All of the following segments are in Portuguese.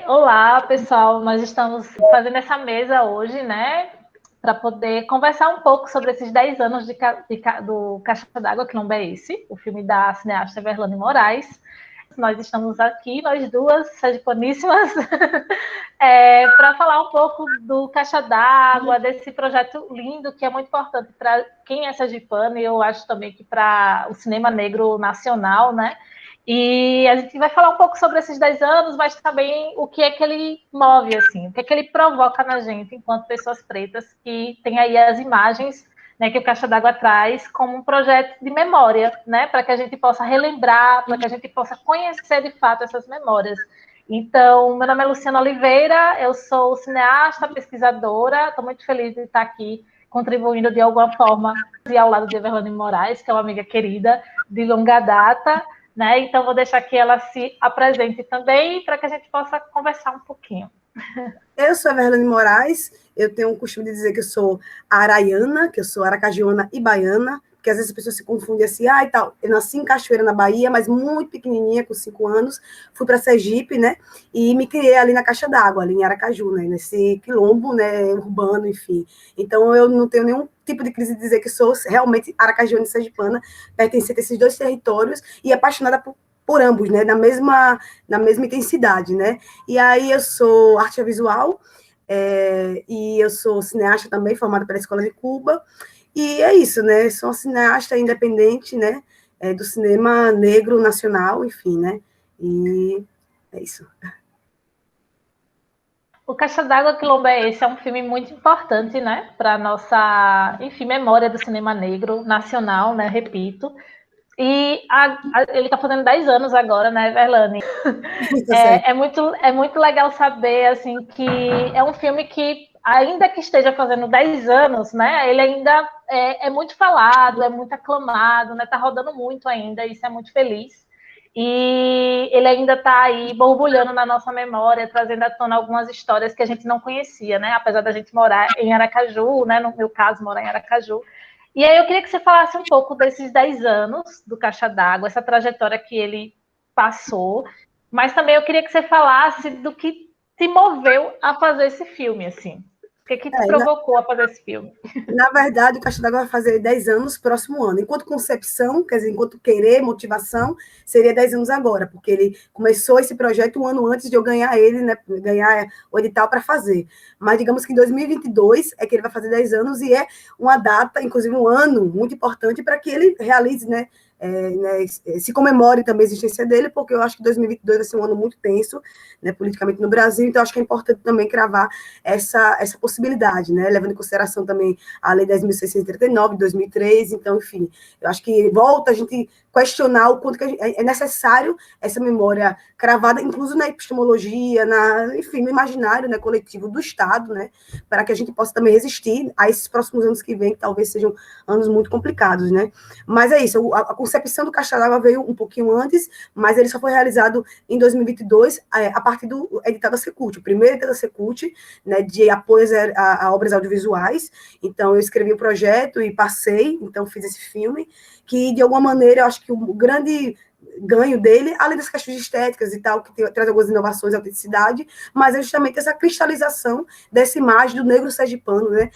Olá, pessoal. Nós estamos fazendo essa mesa hoje, né, para poder conversar um pouco sobre esses 10 anos do Caixa d'Água, que não é esse, o filme da cineasta Verlane Moraes. Nós estamos aqui, nós duas, sergipaníssimas, para falar um pouco do Caixa d'Água, desse projeto lindo que é muito importante para quem é sergipano e eu acho também que para o cinema negro nacional, né? E a gente vai falar um pouco sobre esses 10 anos, mas também o que é que ele move, assim, o que é que ele provoca na gente, enquanto pessoas pretas, que tem aí as imagens, né, que o Caixa d'Água traz como um projeto de memória, né, para que a gente possa relembrar, para que a gente possa conhecer de fato essas memórias. Então, meu nome é Luciana Oliveira, eu sou cineasta, pesquisadora, estou muito feliz de estar aqui contribuindo de alguma forma e ao lado de Verlane Moraes, que é uma amiga querida de longa data, né? Então, vou deixar que ela se apresente também para que a gente possa conversar um pouquinho. Eu sou a Verlane Moraes, eu tenho o costume de dizer que eu sou araiana, que eu sou aracajuana e baiana, porque às vezes as pessoas se confundem assim, e tal. Eu nasci em Cachoeira, na Bahia, mas muito pequenininha, com 5 anos, fui para Sergipe, né, e me criei ali na Caixa d'Água, ali em Aracaju, né, nesse quilombo, né, urbano, enfim. Então, eu não tenho nenhum tipo de crise de dizer que sou realmente aracajuana e sergipana, pertencente a esses dois territórios e apaixonada por ambos, né, na mesma intensidade, né? E aí eu sou arte visual, e eu sou cineasta também, formada pela Escola de Cuba, e é isso, né? Sou uma cineasta independente, né? Do cinema negro nacional, enfim, né? E é isso. O Caixa d'Água Quilombo é esse, é um filme muito importante, né, para a nossa, enfim, memória do cinema negro nacional, né, repito. E ele está fazendo 10 anos agora, né, Verlane? Tá certo. É muito legal saber, assim, que é um filme que, ainda que esteja fazendo 10 anos, né, ele ainda é muito falado, é muito aclamado, né, tá rodando muito ainda, isso é muito feliz. E ele ainda está aí borbulhando na nossa memória, trazendo à tona algumas histórias que a gente não conhecia, né, apesar da gente morar em Aracaju, né, no meu caso, morar em Aracaju. E aí eu queria que você falasse um pouco desses 10 anos do Caixa d'Água, essa trajetória que ele passou, mas também eu queria que você falasse do que te moveu a fazer esse filme, assim. O que te Na, provocou a fazer esse filme? na verdade, o Caixa d'Água vai fazer 10 anos próximo ano. Enquanto concepção, quer dizer, enquanto querer, motivação, seria 10 anos agora, porque ele começou esse projeto um ano antes de eu ganhar ele, né, ganhar o edital para fazer. Mas digamos que em 2022 é que ele vai fazer 10 anos e é uma data, inclusive um ano muito importante para que ele realize, né, se comemore também a existência dele, porque eu acho que 2022 vai ser um ano muito tenso, né, politicamente no Brasil, então acho que é importante também cravar essa possibilidade, né, levando em consideração também a Lei 10.639, de 2003, então, enfim, eu acho que volta a gente questionar o quanto que é necessário essa memória cravada, incluso na epistemologia, enfim, no imaginário, né, coletivo do Estado, né, para que a gente possa também resistir a esses próximos anos que vêm, que talvez sejam anos muito complicados, né. Mas é isso, a concepção do Caixa d'Água veio um pouquinho antes, mas ele só foi realizado em 2022, a partir do edital da Secult, o primeiro edital da Secult, né, de apoio a obras audiovisuais. Então, eu escrevi o projeto e passei, então fiz esse filme, que, de alguma maneira, eu acho que o grande ganho dele, além das questões estéticas e tal, que traz algumas inovações e autenticidade, mas é justamente essa cristalização dessa imagem do negro sergipano, né,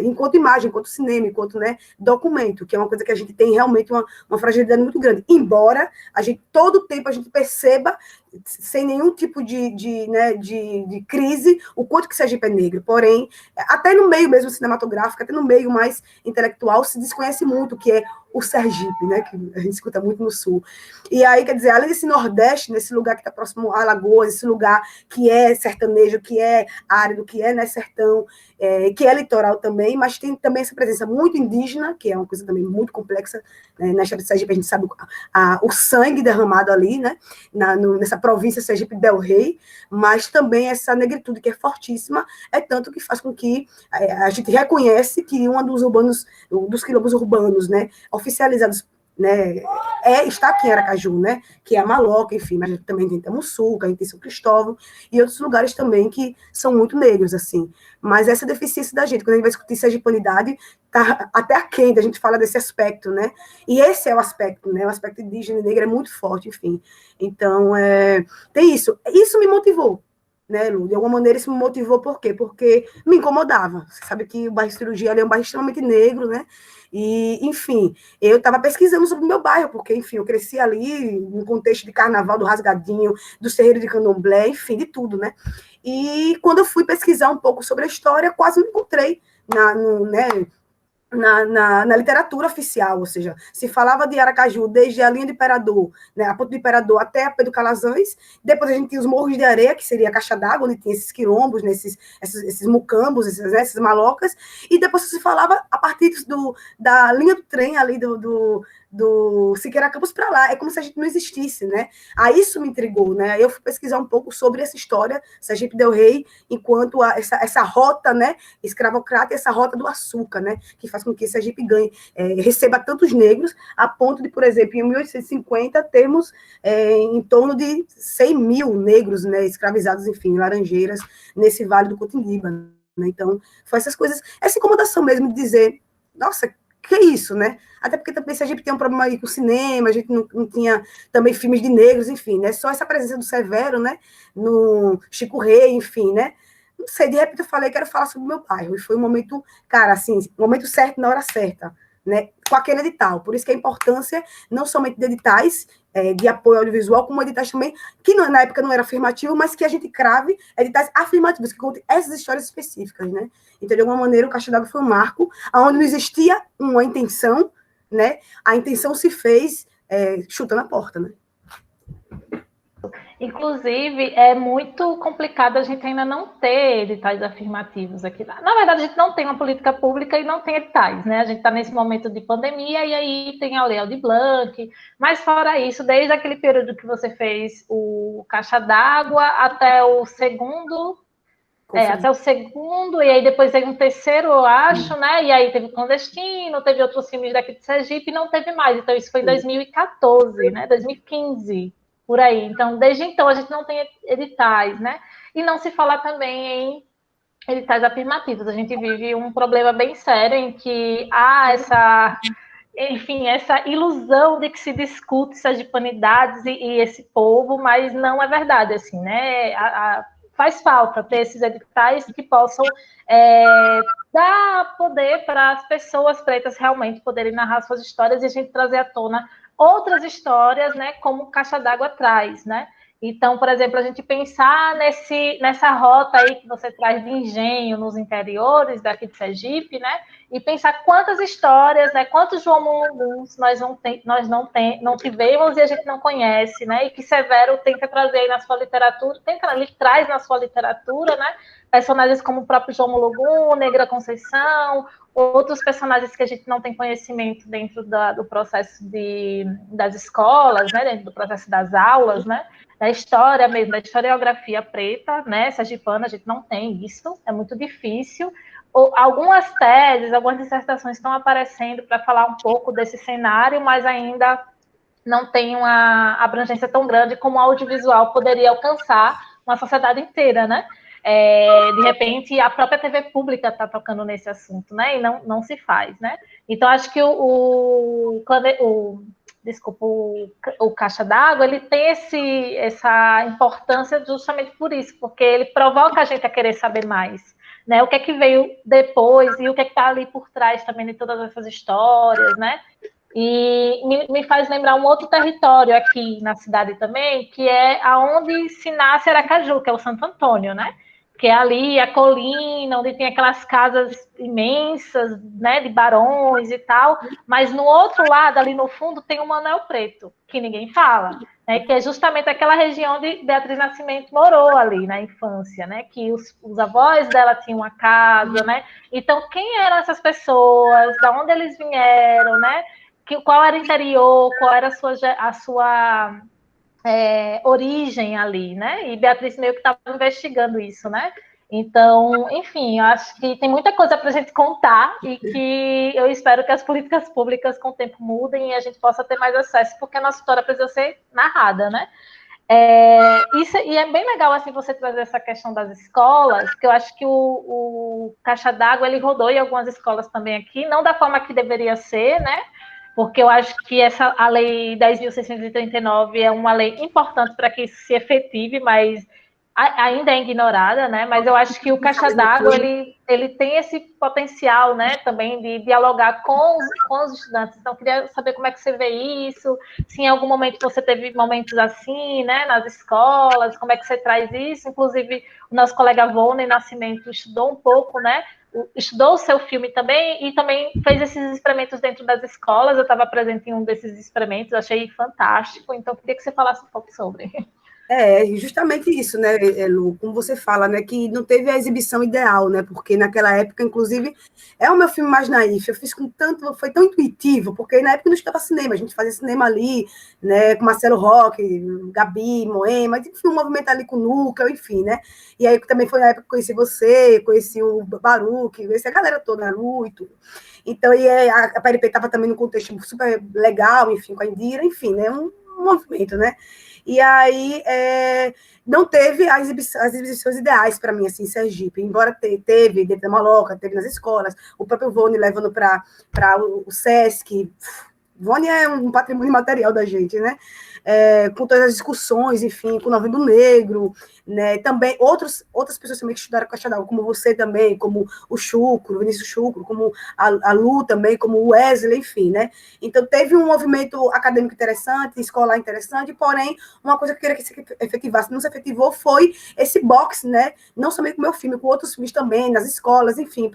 enquanto imagem, enquanto cinema, enquanto, né, documento, que é uma coisa que a gente tem realmente uma fragilidade muito grande, embora a gente, todo o tempo, a gente perceba, sem nenhum tipo de crise, o quanto que Sergipe é negro, porém, até no meio mesmo cinematográfico, até no meio mais intelectual, se desconhece muito o que é o Sergipe, né, que a gente escuta muito no Sul. E aí, quer dizer, além desse Nordeste, nesse lugar que está próximo a Alagoas, esse lugar que é sertanejo, que é árido, que é, né, sertão, que é litoral também, mas tem também essa presença muito indígena, que é uma coisa também muito complexa, né, na história de Sergipe, a gente sabe o sangue derramado ali, né, nessa província Sergipe del Rei, mas também essa negritude que é fortíssima, é tanto que faz com que a gente reconhece que um dos quilombos urbanos, né, oficializados né, está aqui em Aracaju, né, que é a Maloca, enfim, mas a gente também tem Tamussuca, a gente tem São Cristóvão, e outros lugares também que são muito negros, assim. Mas essa deficiência da gente, quando a gente vai discutir sergipanidade, tá até aquém da gente fala desse aspecto, né, e esse é o aspecto, né, o aspecto indígena e negro é muito forte, enfim. Então, tem isso. Isso me motivou, né, Lu? De alguma maneira isso me motivou, por quê? Porque me incomodava. Você sabe que o bairro de Cirurgia ali é um bairro extremamente negro, né? E, enfim, eu estava pesquisando sobre o meu bairro, porque, enfim, eu cresci ali no contexto de carnaval, do rasgadinho, do terreiro de candomblé, enfim, de tudo, né? E quando eu fui pesquisar um pouco sobre a história, quase me encontrei né, na literatura oficial, ou seja, se falava de Aracaju desde a linha do Imperador, né, a ponte do Imperador até a Pedro Calazans, depois a gente tinha os Morros de Areia, que seria a Caixa d'Água, onde tinha esses quilombos, né, esses mucambos, essas malocas, e depois se falava a partir da linha do trem ali do Siqueira Campos para lá, é como se a gente não existisse, né? Aí isso me intrigou, né? Aí eu fui pesquisar um pouco sobre essa história, Sergipe del Rei, enquanto essa rota, né, escravocrata e essa rota do açúcar, né, que faz com que Sergipe ganhe, receba tantos negros, a ponto de, por exemplo, em 1850, termos em torno de 100 mil negros, né, escravizados, enfim, em Laranjeiras, nesse Vale do Cotinguiba. Né? Então, foi essas coisas, essa incomodação mesmo de dizer, nossa, que é isso, né? Até porque também Sergipe tem um problema aí com o cinema, a gente não tinha também filmes de negros, enfim, né? Só essa presença do Severo, né? No Chico Rei, enfim, né? Não sei, de repente eu falei, quero falar sobre o meu bairro. E foi um momento, cara, assim, momento certo na hora certa, né? Com aquele edital. Por isso que a importância não somente de editais de apoio audiovisual, como editais também, que na época não era afirmativo, mas que a gente crave editais afirmativos, que contem essas histórias específicas, né? Então, de alguma maneira, o Caixa d'Água foi um marco, onde não existia uma intenção, né? A intenção se fez chutando a porta, né? Inclusive, é muito complicado a gente ainda não ter editais afirmativos aqui. Na verdade, a gente não tem uma política pública e não tem editais, né? A gente está nesse momento de pandemia e aí tem a Lei Aldir Blanc, mas fora isso, desde aquele período que você fez o Caixa d'Água até o segundo, e aí depois teve um terceiro, eu acho, né? E aí teve o Clandestino, teve outros filmes daqui de Sergipe e não teve mais. Então, isso foi em 2014, né? 2015, por aí. Então, desde então, a gente não tem editais, né? E não se fala também em editais afirmativos. A gente vive um problema bem sério em que há essa ilusão de que se discute sergipanidades e esse povo, mas não é verdade, assim, né? Faz falta ter esses editais que possam dar poder para as pessoas pretas realmente poderem narrar suas histórias e a gente trazer à tona outras histórias, né, como Caixa d'Água traz, né? Então, por exemplo, a gente pensar nessa rota aí que você traz de engenho nos interiores daqui de Sergipe, né? E pensar quantas histórias, né? Quantos João Munguns não tivemos e a gente não conhece, né? E que Severo tenta trazer aí na sua literatura, ele traz na sua literatura, né? Personagens como o próprio João Mulugum, Negra Conceição, outros personagens que a gente não tem conhecimento dentro do processo das escolas, né? Dentro do processo das aulas, né? Da história mesmo, da historiografia preta, né? Sergipana, a gente não tem isso, é muito difícil. Algumas teses, algumas dissertações estão aparecendo para falar um pouco desse cenário, mas ainda não tem uma abrangência tão grande como o audiovisual poderia alcançar uma sociedade inteira, né? De repente, a própria TV pública está tocando nesse assunto, né? E não se faz, né? Então, acho que o Caixa d'Água, ele tem essa importância justamente por isso, porque ele provoca a gente a querer saber mais, né? O que é que veio depois e o que é que está ali por trás também de todas essas histórias, né? E me faz lembrar um outro território aqui na cidade também, que é aonde se nasce Aracaju, que é o Santo Antônio, né? Que é ali a colina, onde tem aquelas casas imensas, né, de barões e tal, mas no outro lado, ali no fundo, tem o Manuel Preto, que ninguém fala, né, que é justamente aquela região onde Beatriz Nascimento morou ali na infância, né, que os avós dela tinham uma casa, né, então quem eram essas pessoas, de onde eles vieram, né, qual era o interior, qual era a sua origem ali, né? E Beatriz meio que estava investigando isso, né? Então, enfim, eu acho que tem muita coisa para a gente contar e que eu espero que as políticas públicas com o tempo mudem e a gente possa ter mais acesso, porque a nossa história precisa ser narrada, né? E é bem legal assim você trazer essa questão das escolas, que eu acho que o Caixa d'Água ele rodou em algumas escolas também aqui, não da forma que deveria ser, né? Porque eu acho que a lei 10.639 é uma lei importante para que isso se efetive, mas ainda é ignorada, né? Mas eu acho que o Caixa d'Água ele tem esse potencial, né? Também de dialogar com os estudantes. Então, eu queria saber como é que você vê isso, se em algum momento você teve momentos assim, né? Nas escolas, como é que você traz isso? Inclusive, o nosso colega Vônei Nascimento estudou um pouco, né? Estudou o seu filme também e também fez esses experimentos dentro das escolas. Eu estava presente em um desses experimentos, achei fantástico. Então, eu queria que você falasse um pouco sobre. Justamente isso, né, Lu, como você fala, né, que não teve a exibição ideal, né, porque naquela época, inclusive, é o meu filme mais naif, eu fiz com tanto, foi tão intuitivo, porque na época não estudava cinema, a gente fazia cinema ali, né, com Marcelo Roque, Gabi, Moema, enfim, um movimento ali com o Núcleo, enfim, né, e aí também foi na época que conheci você, conheci o Baruque, conheci a galera toda, a Lu e tudo. Então, a Peripê estava também num contexto super legal, enfim, com a Indira, enfim, né, um movimento, né. E aí não teve as exibições ideais para mim, assim, em Sergipe, embora teve dentro da Maloca, teve nas escolas, o próprio Vone levando para o Sesc. Vone é um patrimônio material da gente, né? Com todas as discussões, enfim, com o Novembro Negro, né? Também outras pessoas também que estudaram Caixa d'Água, como você também, como o Chucro, Vinícius Chucro, como a Lu também, como o Wesley, enfim, né? Então, teve um movimento acadêmico interessante, escolar interessante, porém, uma coisa que eu queria que se efetivasse, não se efetivou, foi esse box, né? Não somente com o meu filme, com outros filmes também, nas escolas, enfim,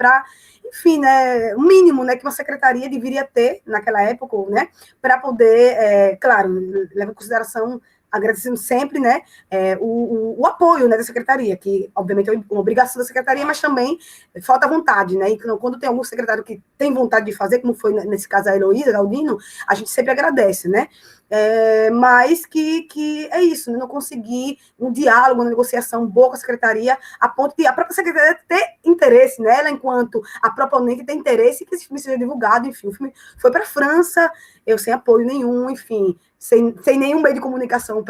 enfim, né, o mínimo, né, que uma secretaria deveria ter naquela época, né, para poder, claro, leva em consideração, agradecendo sempre, né, o apoio, né, da secretaria, que obviamente é uma obrigação da secretaria, mas também falta vontade, né, então quando tem algum secretário que tem vontade de fazer, como foi nesse caso a Heloísa Galdino, a gente sempre agradece, né, mas que é isso, né, não conseguir um diálogo, uma negociação boa com a secretaria, a ponto de a própria secretaria ter interesse nela, enquanto a proponente tem interesse que esse filme seja divulgado, enfim, o filme foi para a França, eu sem apoio nenhum, enfim, sem nenhum meio de comunicação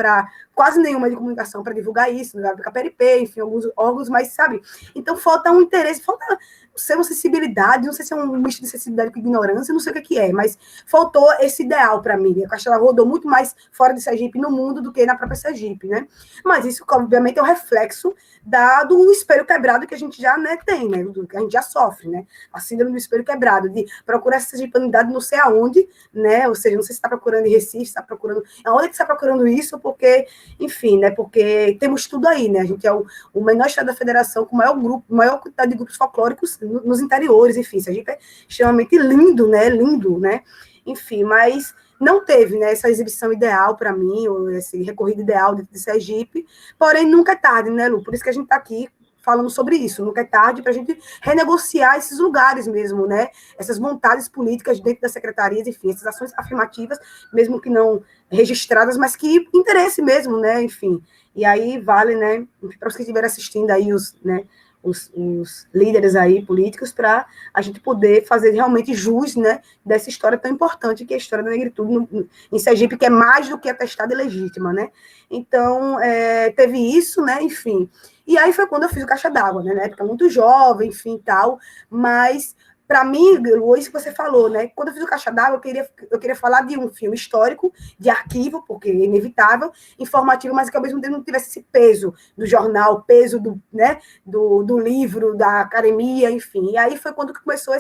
quase nenhum meio de comunicação para divulgar isso, né, com a PRP, enfim, alguns órgãos, mas sabe, então falta um interesse, falta ser uma sensibilidade, não sei se é um misto de sensibilidade com ignorância, não sei o que é, mas faltou esse ideal para mim. A Caixa rodou muito mais fora de Sergipe no mundo do que na própria Sergipe, né? Mas isso, obviamente, é um reflexo do espelho quebrado que a gente já, né, tem, né? Que a gente já sofre, né? A síndrome do espelho quebrado, de procurar essa sergipanidade não sei aonde, né? Ou seja, não sei se está procurando em Recife, está procurando... Aonde é que você está procurando isso? Porque, enfim, né? Porque temos tudo aí, né? A gente é o menor estado da federação com maior quantidade de grupos folclóricos nos interiores, enfim, Sergipe é extremamente lindo, né? Lindo, né? Enfim, mas não teve, né, essa exibição ideal para mim, ou esse recorrido ideal de Sergipe, porém nunca é tarde, né, Lu? Por isso que a gente está aqui falando sobre isso, nunca é tarde para a gente renegociar esses lugares mesmo, né? Essas vontades políticas dentro das secretarias, enfim, essas ações afirmativas, mesmo que não registradas, mas que interesse mesmo, né? Enfim, e aí vale, né, para os que estiverem assistindo aí, os líderes aí políticos, para a gente poder fazer realmente jus, né, dessa história tão importante que é a história da negritude em Sergipe, que é mais do que atestada e legítima, né? Então, teve isso, né, enfim. E aí foi quando eu fiz o Caixa d'Água, né, na época muito jovem, enfim, tal, mas para mim, Luiz, que você falou, né? Quando eu fiz o Caixa d'Água, eu queria falar de um filme histórico, de arquivo, porque é inevitável, informativo, mas que ao mesmo tempo não tivesse esse peso do jornal, peso do livro, da academia, enfim. E aí foi quando começou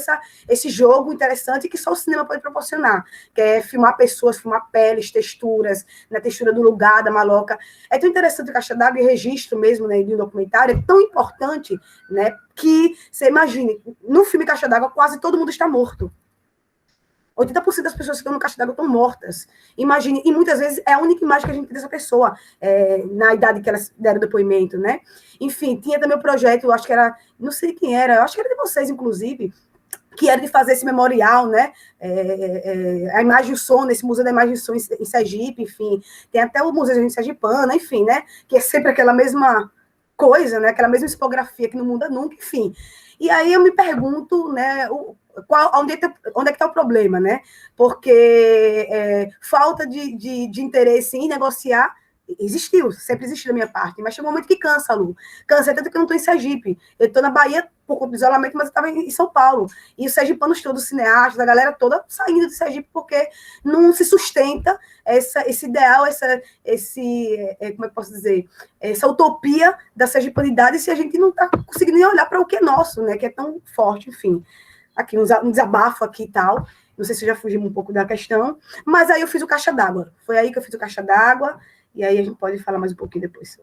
esse jogo interessante que só o cinema pode proporcionar, que é filmar pessoas, filmar peles, texturas, na textura do lugar, da maloca. É tão interessante o Caixa d'Água e registro mesmo, né, de um documentário, é tão importante, né, que você imagine, no filme Caixa d'Água, quase todo mundo está morto. 80% das pessoas que estão no Caixa d'Água estão mortas. Imagine, e muitas vezes é a única imagem que a gente tem dessa pessoa, na idade que elas deram depoimento, né? Enfim, tinha também o projeto, eu acho que era, não sei quem era, eu acho que era de vocês, inclusive, que era de fazer esse memorial, né? A imagem e o som, nesse Museu da Imagem e o Som em Sergipe, enfim. Tem até o Museu de Sergipana, enfim, né? Que é sempre aquela mesma coisa, né? Aquela mesma expografia que não muda nunca, enfim. E aí eu me pergunto, né, onde é que está o problema, né? Porque falta de interesse em negociar existiu, sempre existiu da minha parte, mas chegou um momento que cansa, Lu. Cansa, tanto que eu não estou em Sergipe. Eu estou na Bahia por conta do isolamento, mas eu estava em São Paulo. E os sergipanos todos, os cineastas, a galera toda saindo de Sergipe, porque não se sustenta esse ideal, como é que posso dizer, essa utopia da sergipanidade, se a gente não está conseguindo nem olhar para o que é nosso, né, que é tão forte, enfim. Aqui, um desabafo aqui e tal. Não sei se já fugimos um pouco da questão, mas aí eu fiz o Caixa d'Água. Foi aí que eu fiz o Caixa d'Água, e aí a gente pode falar mais um pouquinho depois.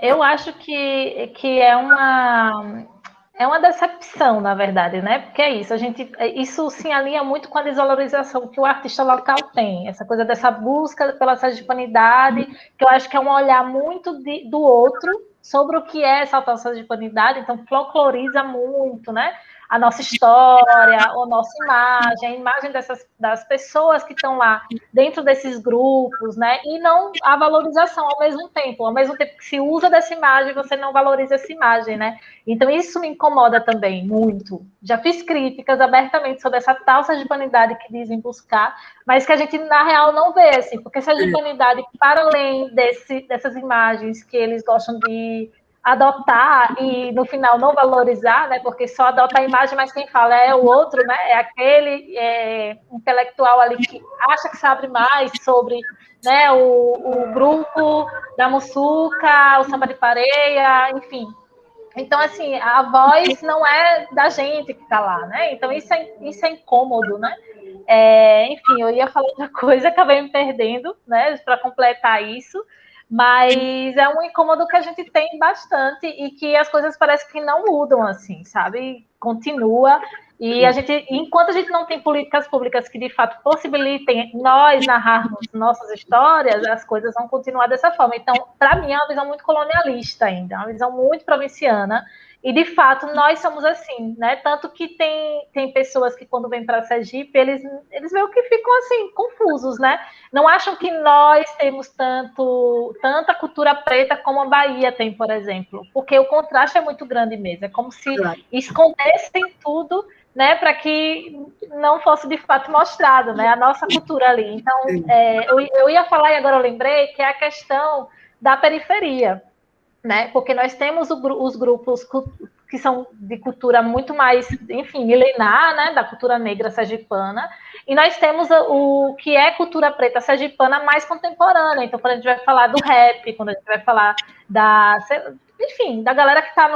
Eu acho que é uma decepção, na verdade, né? Porque é isso, isso se alinha muito com a desvalorização que o artista local tem, essa coisa dessa busca pela sergipanidade, que eu acho que é um olhar muito do outro sobre o que é essa tal sergipanidade, então folcloriza muito, né? A nossa história, a nossa imagem, a imagem das pessoas que estão lá dentro desses grupos, né? E não a valorização ao mesmo tempo que se usa dessa imagem, você não valoriza essa imagem, né? Então isso me incomoda também muito. Já fiz críticas abertamente sobre essa tal sergipanidade que dizem buscar, mas que a gente na real não vê, assim, porque sergipanidade, para além dessas imagens que eles gostam de adotar e no final não valorizar, né? Porque só adota a imagem, mas quem fala é o outro, né? É aquele intelectual ali que acha que sabe mais sobre, né, o grupo da Muçuca, o samba de pareia, enfim. Então, assim, a voz não é da gente que está lá, né? Então, isso é incômodo, né? Enfim, eu ia falar outra coisa, acabei me perdendo, né, para completar isso, mas é um incômodo que a gente tem bastante e que as coisas parecem que não mudam, assim, sabe? Continua, e enquanto a gente não tem políticas públicas que de fato possibilitem nós narrarmos nossas histórias, as coisas vão continuar dessa forma. Então, para mim, é uma visão muito colonialista ainda, uma visão muito provinciana. E, de fato, nós somos assim, né? Tanto que tem pessoas que, quando vêm para Sergipe, eles meio que ficam, assim, confusos, né? Não acham que nós temos tanta cultura preta como a Bahia tem, por exemplo. Porque o contraste é muito grande mesmo. É como se escondessem tudo, né? Para que não fosse, de fato, mostrado, né? A nossa cultura ali. Então, eu ia falar, e agora eu lembrei, que é a questão da periferia, né? Porque nós temos os grupos que são de cultura muito mais, enfim, milenar, né? Da cultura negra sergipana, e nós temos o que é cultura preta sergipana mais contemporânea. Então, quando a gente vai falar do rap, quando a gente vai falar enfim, da galera que está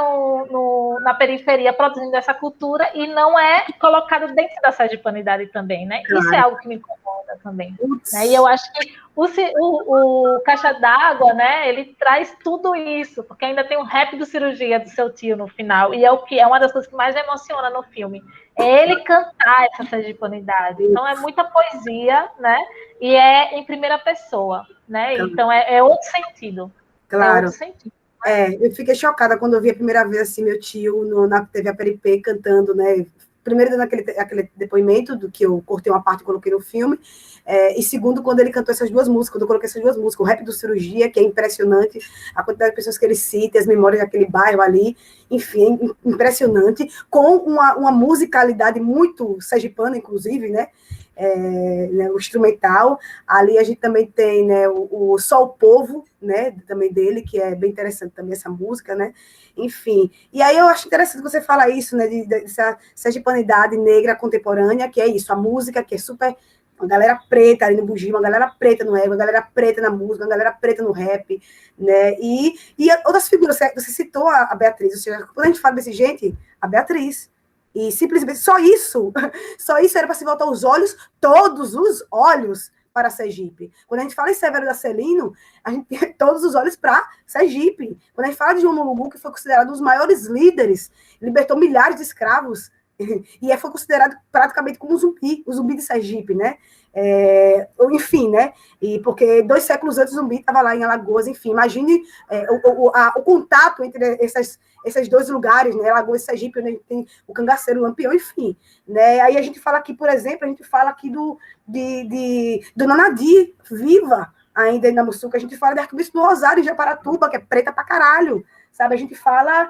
na periferia produzindo essa cultura e não é colocado dentro da sergipanidade também, né? Claro. Isso é algo que me incomoda também. Né? E eu acho que o Caixa d'Água, né, ele traz tudo isso, porque ainda tem o rap do Cirurgia do seu tio no final, e é o que é uma das coisas que mais me emociona no filme. É ele cantar essa sergipanidade. Então é muita poesia, né? E é em primeira pessoa, né? Então é outro sentido. Claro. É outro sentido. Eu fiquei chocada quando eu vi a primeira vez assim, meu tio na TV APRP cantando, né? Primeiro, dando aquele depoimento do que eu cortei uma parte e coloquei no filme, e segundo, quando ele cantou essas duas músicas, quando eu coloquei essas duas músicas, o rap do Cirurgia, que é impressionante, a quantidade de pessoas que ele cita, as memórias daquele bairro ali, enfim, impressionante, com uma musicalidade muito sergipana, inclusive, né? O instrumental. Ali a gente também tem, né, o Só o Povo, né, também dele, que é bem interessante também essa música, né? Enfim. E aí eu acho interessante você falar isso, né, dessa sergipanidade negra contemporânea, que é isso, a música que é super... Uma galera preta ali no bugio, uma galera preta no reggae, uma galera preta na música, uma galera preta no rap, né? E outras figuras, você citou a Beatriz, ou seja, quando a gente fala desse gente, a Beatriz. E simplesmente só isso era para se voltar os olhos, todos os olhos para Sergipe. Quando a gente fala em Severo da Celino, a gente tem todos os olhos para Sergipe. Quando a gente fala de João Mulungu, que foi considerado um dos maiores líderes, libertou milhares de escravos, e foi considerado praticamente como o zumbi de Sergipe, né? Enfim, né? E porque 2 séculos antes o zumbi estava lá em Alagoas, enfim, imagine o contato entre esses dois lugares, né? Alagoas e Sergipe, onde a gente tem o cangaceiro, o lampião, enfim, né? Aí a gente fala aqui, por exemplo, do Dona Nadir, viva, ainda em Namuçuca, a gente fala de Arcebispo do Rosário, em Japaratuba, que é preta pra caralho, sabe? A gente fala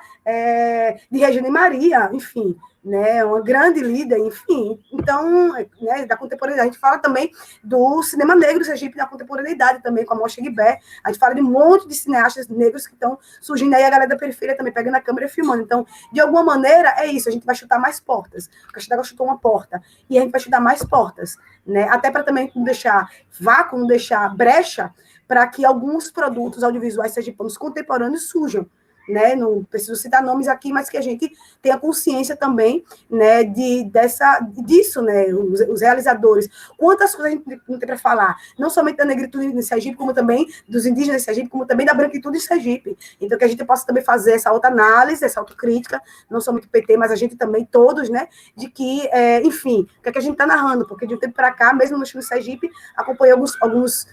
de Regina e Maria, enfim, né? Uma grande líder, enfim. Então, né, da contemporaneidade. A gente fala também do cinema negro Sergipe na contemporaneidade também, com a Mostra Guibé. A gente fala de um monte de cineastas negros que estão surgindo aí, a galera da periferia também pegando a câmera e filmando. Então, de alguma maneira, é isso, a gente vai chutar mais portas. O Caixa d'Água chutou uma porta, e a gente vai chutar mais portas, né? Até para também não deixar vácuo, não deixar brecha, para que alguns produtos audiovisuais sergipanos contemporâneos surjam, né? Não preciso citar nomes aqui, mas que a gente tenha consciência também, né, disso, né? Os realizadores. Quantas coisas a gente não tem para falar, não somente da negritude de Sergipe, como também dos indígenas de Sergipe, como também da branquitude de Sergipe. Então, que a gente possa também fazer essa autoanálise, essa autocrítica, não somente o PT, mas a gente também, todos, né, de que, enfim, o que é que a gente está narrando, porque de um tempo para cá, mesmo no estilo Sergipe, acompanhei alguns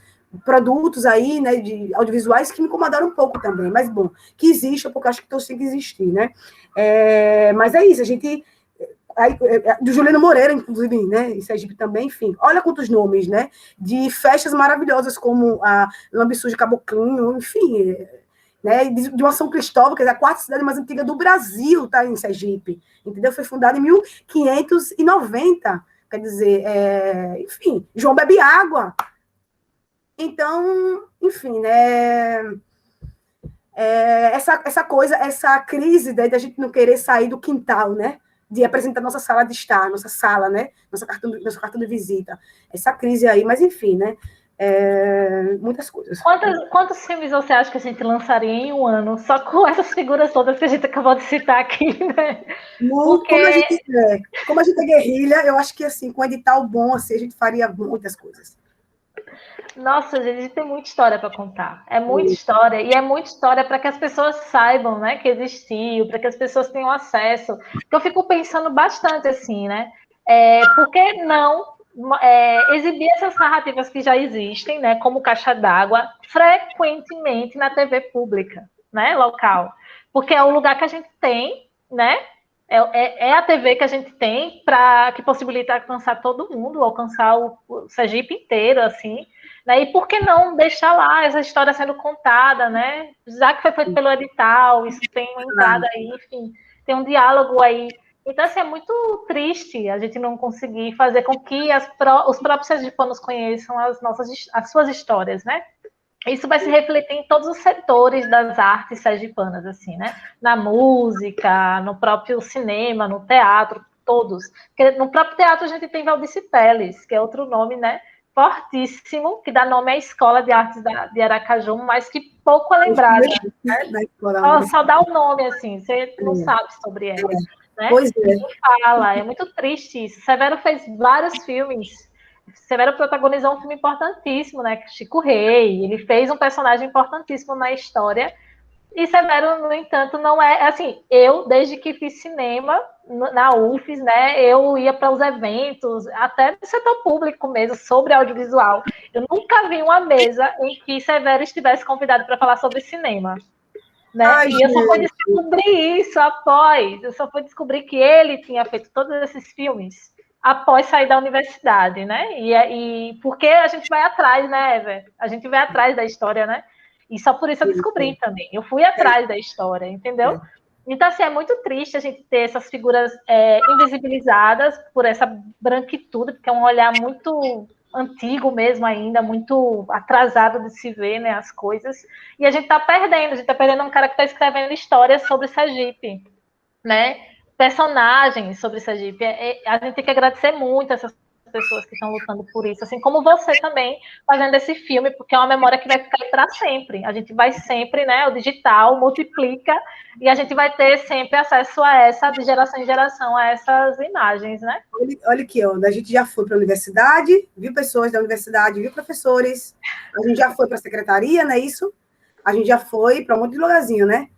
produtos aí, né, de audiovisuais que me incomodaram um pouco também, mas bom, que existe, porque eu acho que todos têm que existir, né? Mas é isso, a gente... do Juliano Moreira, inclusive, né, em Sergipe também, enfim, olha quantos nomes, né, de festas maravilhosas como a Lambiçu de Caboclinho, enfim, né, de uma São Cristóvão, que é a quarta cidade mais antiga do Brasil, tá, em Sergipe, entendeu? Foi fundada em 1590, quer dizer, enfim, João bebe água. Então, enfim, né, essa coisa, essa crise, né, da gente não querer sair do quintal, né, de apresentar nossa sala de estar, nossa sala, né, nosso cartão de visita, essa crise aí, mas enfim, né, muitas coisas. Quantos filmes você acha que a gente lançaria em um ano, só com essas figuras todas que a gente acabou de citar aqui, né? Porque... como a gente é guerrilha, eu acho que, assim, com um edital bom, assim, a gente faria muitas coisas. Nossa, gente, a gente tem muita história para contar. É muita história, e é muita história para que as pessoas saibam, né, que existiu, para que as pessoas tenham acesso. Porque eu fico pensando bastante assim, né? Por que não exibir essas narrativas que já existem, né, como Caixa d'Água, frequentemente na TV pública, né, local? Porque é o lugar que a gente tem, né? É a TV que a gente tem que possibilita alcançar todo mundo, alcançar o Sergipe inteiro, assim. Né? E por que não deixar lá essa história sendo contada, né? Já que foi feito pelo edital, isso tem uma entrada aí, enfim, tem um diálogo aí. Então, assim, é muito triste a gente não conseguir fazer com que os próprios sergipanos conheçam as suas histórias, né? Isso vai se refletir em todos os setores das artes sergipanas, assim, né? Na música, no próprio cinema, no teatro, todos. Porque no próprio teatro a gente tem Valdice Teles, que é outro nome, né? Fortíssimo, que dá nome à Escola de Artes de Aracaju, mas que pouco é lembrada. Né? Só dá o nome, assim, você não sabe sobre ela. Né? Pois é. Não fala, é muito triste isso. Severo fez vários filmes. Severo protagonizou um filme importantíssimo, né? Chico Rei. Ele fez um personagem importantíssimo na história. E Severo, no entanto, não é... Assim, eu, desde que fiz cinema na UFES, né? Eu ia para os eventos, até no setor público mesmo, sobre audiovisual. Eu nunca vi uma mesa em que Severo estivesse convidado para falar sobre cinema. Né? Ai, e eu só fui descobrir isso após. Eu só fui descobrir que ele tinha feito todos esses filmes após sair da universidade, né? E porque a gente vai atrás, né, Ever? A gente vai atrás da história, né? E só por isso eu descobri também. Eu fui atrás da história, entendeu? Então, assim, é muito triste a gente ter essas figuras invisibilizadas por essa branquitude, porque é um olhar muito antigo mesmo ainda, muito atrasado de se ver, né, as coisas. E a gente está perdendo um cara que está escrevendo histórias sobre Sergipe, né? Personagens sobre Sergipe. A gente tem que agradecer muito essas pessoas que estão lutando por isso, assim como você também fazendo esse filme, porque é uma memória que vai ficar para sempre. A gente vai sempre, né? O digital multiplica e a gente vai ter sempre acesso a essa, de geração em geração, a essas imagens, né? Olha aqui, ó, a gente já foi para a universidade, viu pessoas da universidade, viu professores, a gente já foi para a secretaria, não é isso? A gente já foi para um monte de lugarzinho, né?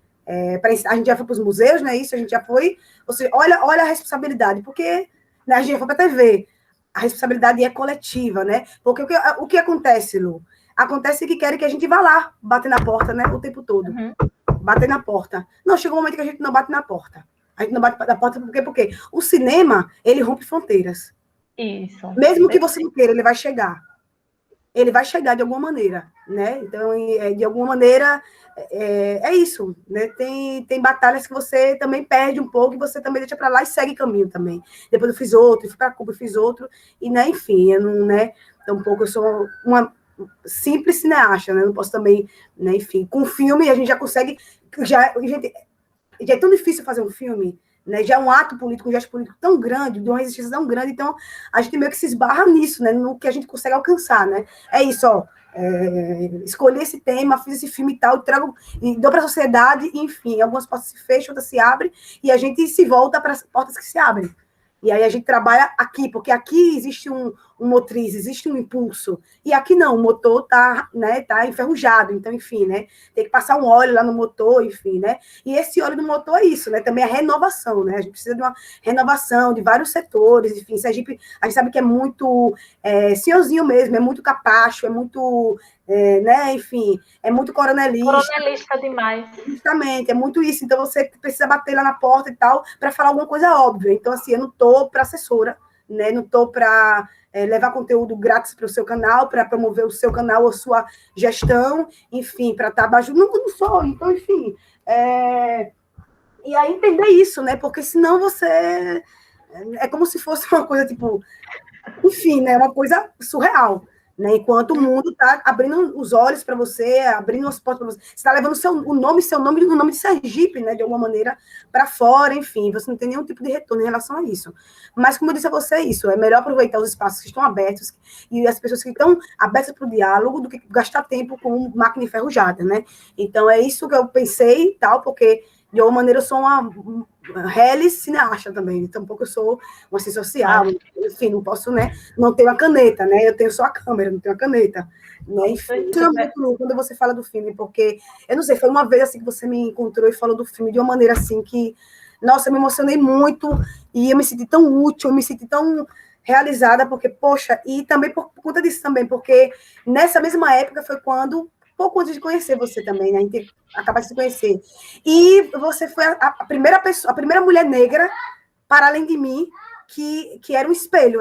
A gente já foi para os museus, não é isso? A gente já foi. Ou seja, olha a responsabilidade, porque né, a gente já foi para a TV. A responsabilidade é coletiva, né? Porque o que acontece, Lu? Acontece que querem que a gente vá lá, bater na porta, né? O tempo todo. Bater na porta. Não, chega um momento que a gente não bate na porta. A gente não bate na porta porque o cinema, ele rompe fronteiras. Isso. Mesmo que você não queira, ele vai chegar. ele vai chegar de alguma maneira, né? Então, de alguma maneira, é isso, né? Tem batalhas que você também perde um pouco e você também deixa para lá e segue caminho também. Depois eu fiz outro, fui para Cuba, fiz outro, e, né, enfim, eu não, né, tampouco eu sou uma simples cineasta, né? Não posso também, né, enfim, com filme a gente já consegue, já é tão difícil fazer um filme, né? Já é um ato político, um gesto político tão grande, de uma resistência tão grande, então a gente meio que se esbarra nisso, né? No que a gente consegue alcançar, né? É isso, ó. Escolhi esse tema, fiz esse filme e tal, trago, e dou para a sociedade, enfim, algumas portas se fecham, outras se abrem, e a gente se volta para as portas que se abrem. E aí a gente trabalha aqui, porque aqui existe um motriz, existe um impulso. E aqui não, o motor tá, né, tá enferrujado, então, enfim, né? Tem que passar um óleo lá no motor, enfim, né? E esse óleo do motor é isso, né? Também é renovação, né? A gente precisa de uma renovação de vários setores, enfim, Sergipe, a gente sabe que é muito senhorzinho mesmo, é muito capacho, é muito, né, enfim, é muito coronelista. Coronelista demais. Justamente, é muito isso. Então você precisa bater lá na porta e tal para falar alguma coisa óbvia. Então, assim, eu não estou para assessora, né? Não estou para levar conteúdo grátis para o seu canal, para promover o seu canal ou sua gestão, enfim, para estar abaixo. Nunca não sou. Então, enfim. E aí entender isso, né? Porque senão você. É como se fosse uma coisa tipo. Enfim, né? Uma coisa surreal. Né? Enquanto o mundo está abrindo os olhos para você, abrindo as portas para você. Você está levando o nome de Sergipe, né? De alguma maneira, para fora, enfim, você não tem nenhum tipo de retorno em relação a isso. Mas, como eu disse a você, isso, é melhor aproveitar os espaços que estão abertos e as pessoas que estão abertas para o diálogo do que gastar tempo com máquina enferrujada, né? Então, é isso que eu pensei, tal, porque de alguma maneira eu sou uma reles cineasta também, tampouco eu sou uma ciência social, enfim, não posso, né, não tenho a caneta, né, eu tenho só a câmera, não tenho a caneta, né, enfim, isso é muito quando você fala do filme, porque, eu não sei, foi uma vez assim que você me encontrou e falou do filme de uma maneira assim que, nossa, eu me emocionei muito, e eu me senti tão útil, eu me senti tão realizada, porque, poxa, e também por conta disso também, porque nessa mesma época foi quando pouco antes de conhecer você também, né? A gente acaba de se conhecer. E você foi a primeira pessoa, a primeira mulher negra, para além de mim, que era um espelho,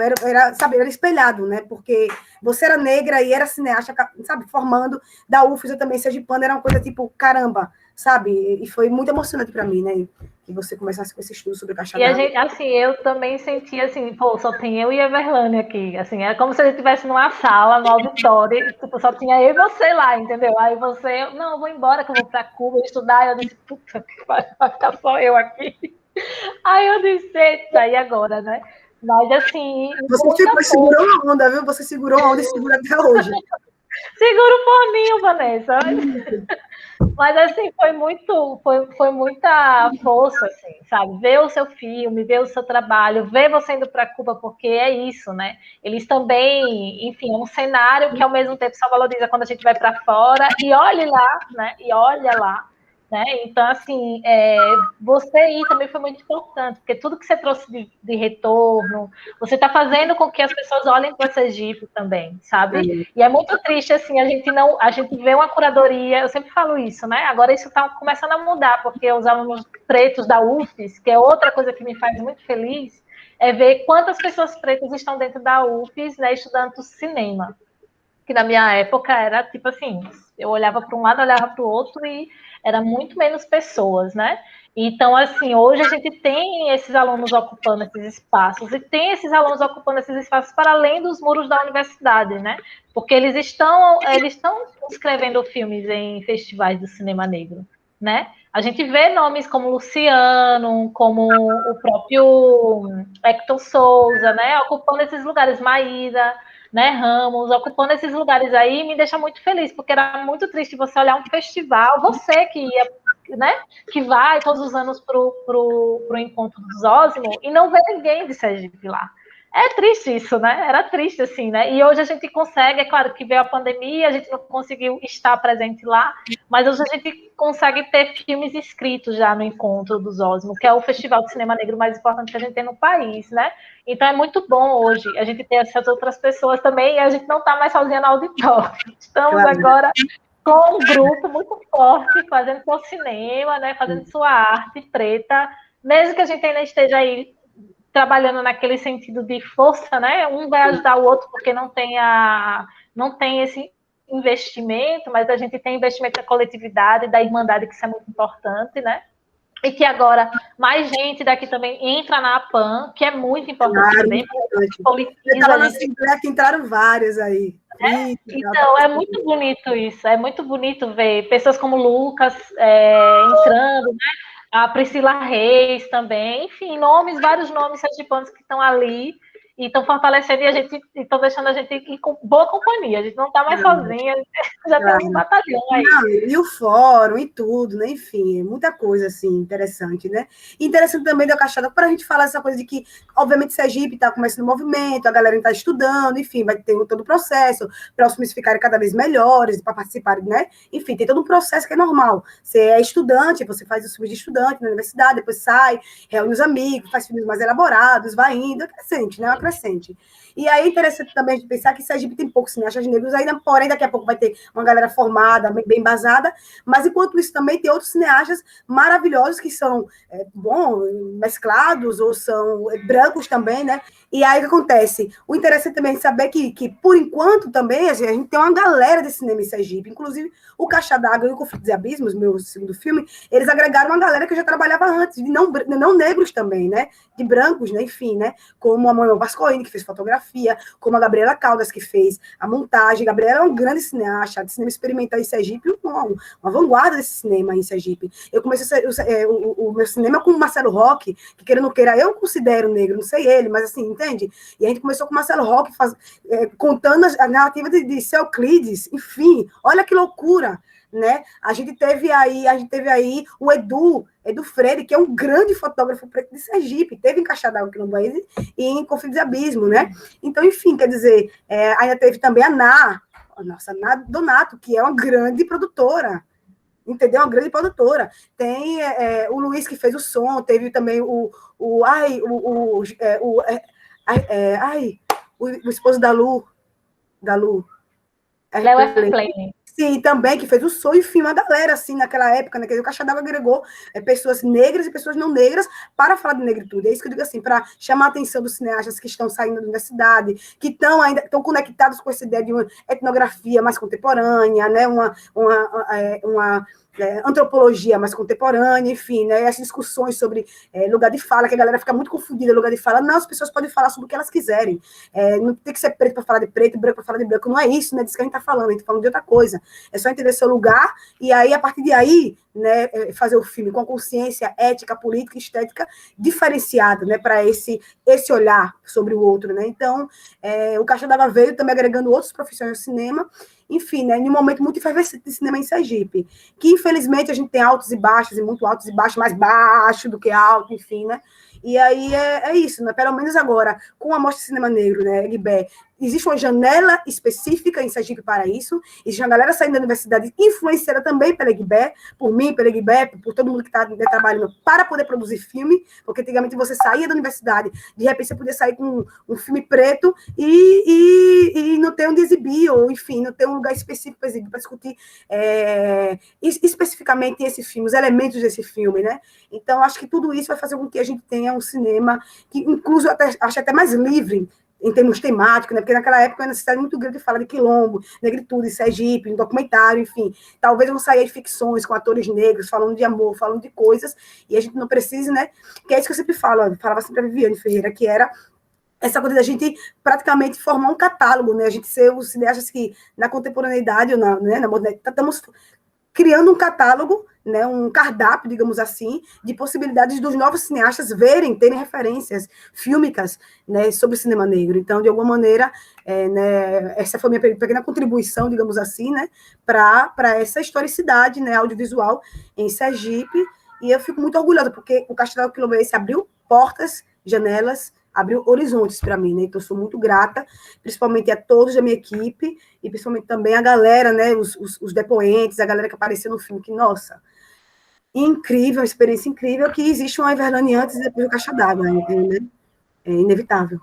sabe, era espelhado, né? Porque você era negra e era cineasta, sabe, formando da UFES, eu também, sergipana, era uma coisa tipo, caramba, sabe? E foi muito emocionante para mim, né? Que você começasse com esse estudo sobre caixa E a d'água. gente, assim, eu também senti assim, pô, só tem eu e a Everlane aqui, assim, é como se a gente estivesse numa sala, no auditório, e, tipo, só tinha eu e você lá, entendeu? Aí você, não, eu vou embora, que eu vou para Cuba estudar, e eu disse, puta, vai ficar só eu aqui. Aí eu disse, eita, e agora, né? Mas, assim, Você muita ficou, força. segurou a onda, viu? Você segurou a onda e segura até hoje. Segura o forninho, Vanessa. Mas assim, foi muita força, assim, sabe? Ver o seu filme, ver o seu trabalho, ver você indo para Cuba, porque é isso, né? Eles também, enfim, é um cenário que ao mesmo tempo só valoriza quando a gente vai para fora, e olhe lá, né? E olha lá, né? Então, assim, você ir também foi muito importante, porque tudo que você trouxe de retorno, você está fazendo com que as pessoas olhem para Sergipe também, sabe? E é muito triste, assim, a gente vê uma curadoria, eu sempre falo isso, né? Agora isso está começando a mudar, porque os alunos pretos da UFES, que é outra coisa que me faz muito feliz, é ver quantas pessoas pretas estão dentro da UFES, né, estudando cinema. Que na minha época era tipo assim, eu olhava para um lado, olhava para o outro e era muito menos pessoas, né? Então, assim, hoje a gente tem esses alunos ocupando esses espaços e tem esses alunos ocupando esses espaços para além dos muros da universidade, né? Porque eles estão escrevendo filmes em festivais do cinema negro, né? A gente vê nomes como Luciano, como o próprio Hector Souza, né? Ocupando esses lugares, Maíra, né, Ramos, ocupando esses lugares aí, me deixa muito feliz, porque era muito triste você olhar um festival, você que ia, né, que vai todos os anos pro encontro dos Osmo e não ver ninguém de Sergipe lá. É triste isso, né? Era triste, assim, né? E hoje a gente consegue, é claro que veio a pandemia, a gente não conseguiu estar presente lá, mas hoje a gente consegue ter filmes inscritos já no Encontro dos Osmo, que é o festival de cinema negro mais importante que a gente tem no país, né? Então é muito bom hoje a gente ter essas outras pessoas também e a gente não está mais sozinha no auditório. Estamos Claro. agora com um grupo muito forte, fazendo seu cinema, né? Fazendo sua arte preta, mesmo que a gente ainda esteja aí trabalhando naquele sentido de força, né? Um vai ajudar o outro porque não tem não tem esse investimento, mas a gente tem investimento da coletividade, da irmandade, que isso é muito importante, né? E que agora mais gente daqui também entra na APAN, que é muito importante também, porque politiza. Eu estava na Assembleia que entraram vários aí. Então, é muito bonito isso, é muito bonito ver pessoas como Lucas entrando, né? A Priscila Reis também, enfim, vários nomes sergipanos que estão ali e estão fortalecendo e a gente estão deixando a gente em boa companhia. A gente não está mais sozinha, já tem um batalhão aí. Não, e o fórum e tudo, né? Enfim, muita coisa assim interessante, né? E interessante também da Caixada para a gente falar essa coisa de que, obviamente, Sergipe está começando o movimento, a galera está estudando, enfim, vai ter todo o processo para os filmes ficarem cada vez melhores, para participarem, né? Enfim, tem todo um processo que é normal. Você é estudante, você faz os filmes de estudante na universidade, depois sai, reúne os amigos, faz filmes mais elaborados, vai indo, é crescente, né? É uma crescente. E aí é interessante também a gente pensar que Sergipe tem poucos cineastas negros ainda, porém daqui a pouco vai ter uma galera formada, bem embasada, mas enquanto isso também tem outros cineastas maravilhosos que são mesclados ou são brancos também, né? E aí o que acontece? O interessante também é saber que por enquanto também a gente tem uma galera de cinema em Sergipe, inclusive o Caixa d'Água e o Conflito dos Abismos, meu segundo filme, eles agregaram uma galera que eu já trabalhava antes, de não negros também, né? De brancos, né? Enfim, né? Como a Manuel Pascoini, que fez fotografia, como a Gabriela Caldas, que fez a montagem. Gabriela é um grande cineasta de cinema experimental em Sergipe, uma vanguarda desse cinema em Sergipe. Eu comecei o meu cinema com o Marcelo Roque, que querendo ou queira, eu considero negro, não sei ele, mas assim, entende? E a gente começou com o Marcelo Roque contando a narrativa de Euclides, enfim, olha que loucura, né? A gente teve aí o Edu Freire, que é um grande fotógrafo preto de Sergipe, teve em Caixa d'Água aqui no Bahia e em Conflito de Abismo, né? Então, enfim, quer dizer, ainda teve também a Ná Donato, que é uma grande produtora, entendeu? Uma grande produtora. Tem o Luiz, que fez o som, teve também o esposo da Lu. Léo Airplane. Sim, também, que fez o som, enfim, uma galera, assim, naquela época, né, que o Caixa d'Água agregou pessoas negras e pessoas não negras para falar de negritude. É isso que eu digo, assim, para chamar a atenção dos cineastas que estão saindo da universidade, que estão conectados com essa ideia de uma etnografia mais contemporânea, né, uma antropologia mais contemporânea, enfim, né, essas discussões sobre lugar de fala, que a galera fica muito confundida, lugar de fala. Não, as pessoas podem falar sobre o que elas quiserem. Não tem que ser preto para falar de preto, branco para falar de branco. Não é isso, né, disso que a gente está falando. A gente está falando de outra coisa. É só entender seu lugar e aí, a partir de aí, né, fazer o filme com consciência ética, política e estética diferenciada, né, para esse olhar sobre o outro, né. Então, o Caixa d'Água veio também agregando outros profissionais de cinema, enfim, né, em um momento muito efervescente de cinema em Sergipe, que infelizmente a gente tem altos e baixos, e muito altos e baixos, mais baixo do que alto, enfim, né, e aí é isso, né, pelo menos agora, com a Mostra de Cinema Negro, né, Guibé, existe uma janela específica em Sergipe para isso, existe uma galera saindo da universidade influenciada também pela Guibé, por mim, pela Guibé, por todo mundo que está trabalhando para poder produzir filme, porque antigamente você saía da universidade, de repente você podia sair com um filme preto e não ter onde exibir, ou enfim, não ter um lugar específico para exibir, para discutir especificamente esse filme, os elementos desse filme, né? Então, acho que tudo isso vai fazer com que a gente tenha um cinema que, incluso, acho até mais livre, em termos temáticos, né? Porque naquela época era uma necessidade muito grande de falar de quilombo, negritude, Sergipe, um documentário, enfim. Talvez vão sair de ficções com atores negros, falando de amor, falando de coisas, e a gente não precisa, né? Que é isso que eu sempre falo, eu falava sempre a Viviane Ferreira, que era essa coisa da gente praticamente formar um catálogo, né? A gente ser os cineastas que, na contemporaneidade, ou na modernidade, estamos criando um catálogo, né, um cardápio, digamos assim, de possibilidades dos novos cineastas terem referências fílmicas, né, sobre o cinema negro. Então, de alguma maneira, né, essa foi a minha pequena contribuição, digamos assim, né, para essa historicidade, né, audiovisual em Sergipe, e eu fico muito orgulhosa, porque o Caixa Quilomboense abriu portas, janelas, abriu horizontes para mim, né? Então, eu sou muito grata, principalmente a todos da minha equipe, e principalmente também a galera, né? Os depoentes, a galera que apareceu no filme, que, nossa, incrível, uma experiência incrível, que existe uma Everlane antes e depois do Caixa d'Água, né? É inevitável.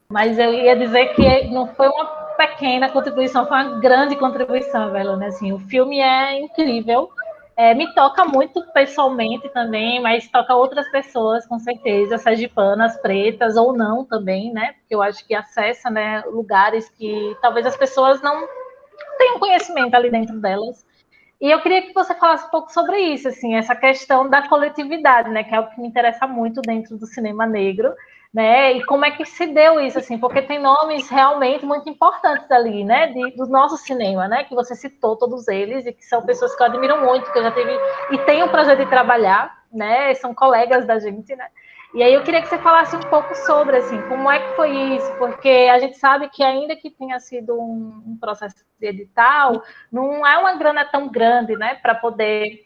Mas eu ia dizer que não foi uma pequena contribuição, foi uma grande contribuição, Everlane, assim, o filme é incrível, me toca muito pessoalmente também, mas toca outras pessoas, com certeza, sergipanas, pretas ou não também, né? Porque eu acho que acessa, né, lugares que talvez as pessoas têm um conhecimento ali dentro delas. E eu queria que você falasse um pouco sobre isso, assim, essa questão da coletividade, né, que é o que me interessa muito dentro do cinema negro, né, e como é que se deu isso, assim, porque tem nomes realmente muito importantes ali, né, do nosso cinema, né, que você citou todos eles, e que são pessoas que eu admiro muito, que eu já tive, e tenho o prazer de trabalhar, né, são colegas da gente, né, e aí eu queria que você falasse um pouco sobre, assim, como é que foi isso, porque a gente sabe que ainda que tenha sido um processo de edital, não é uma grana tão grande, né, para poder,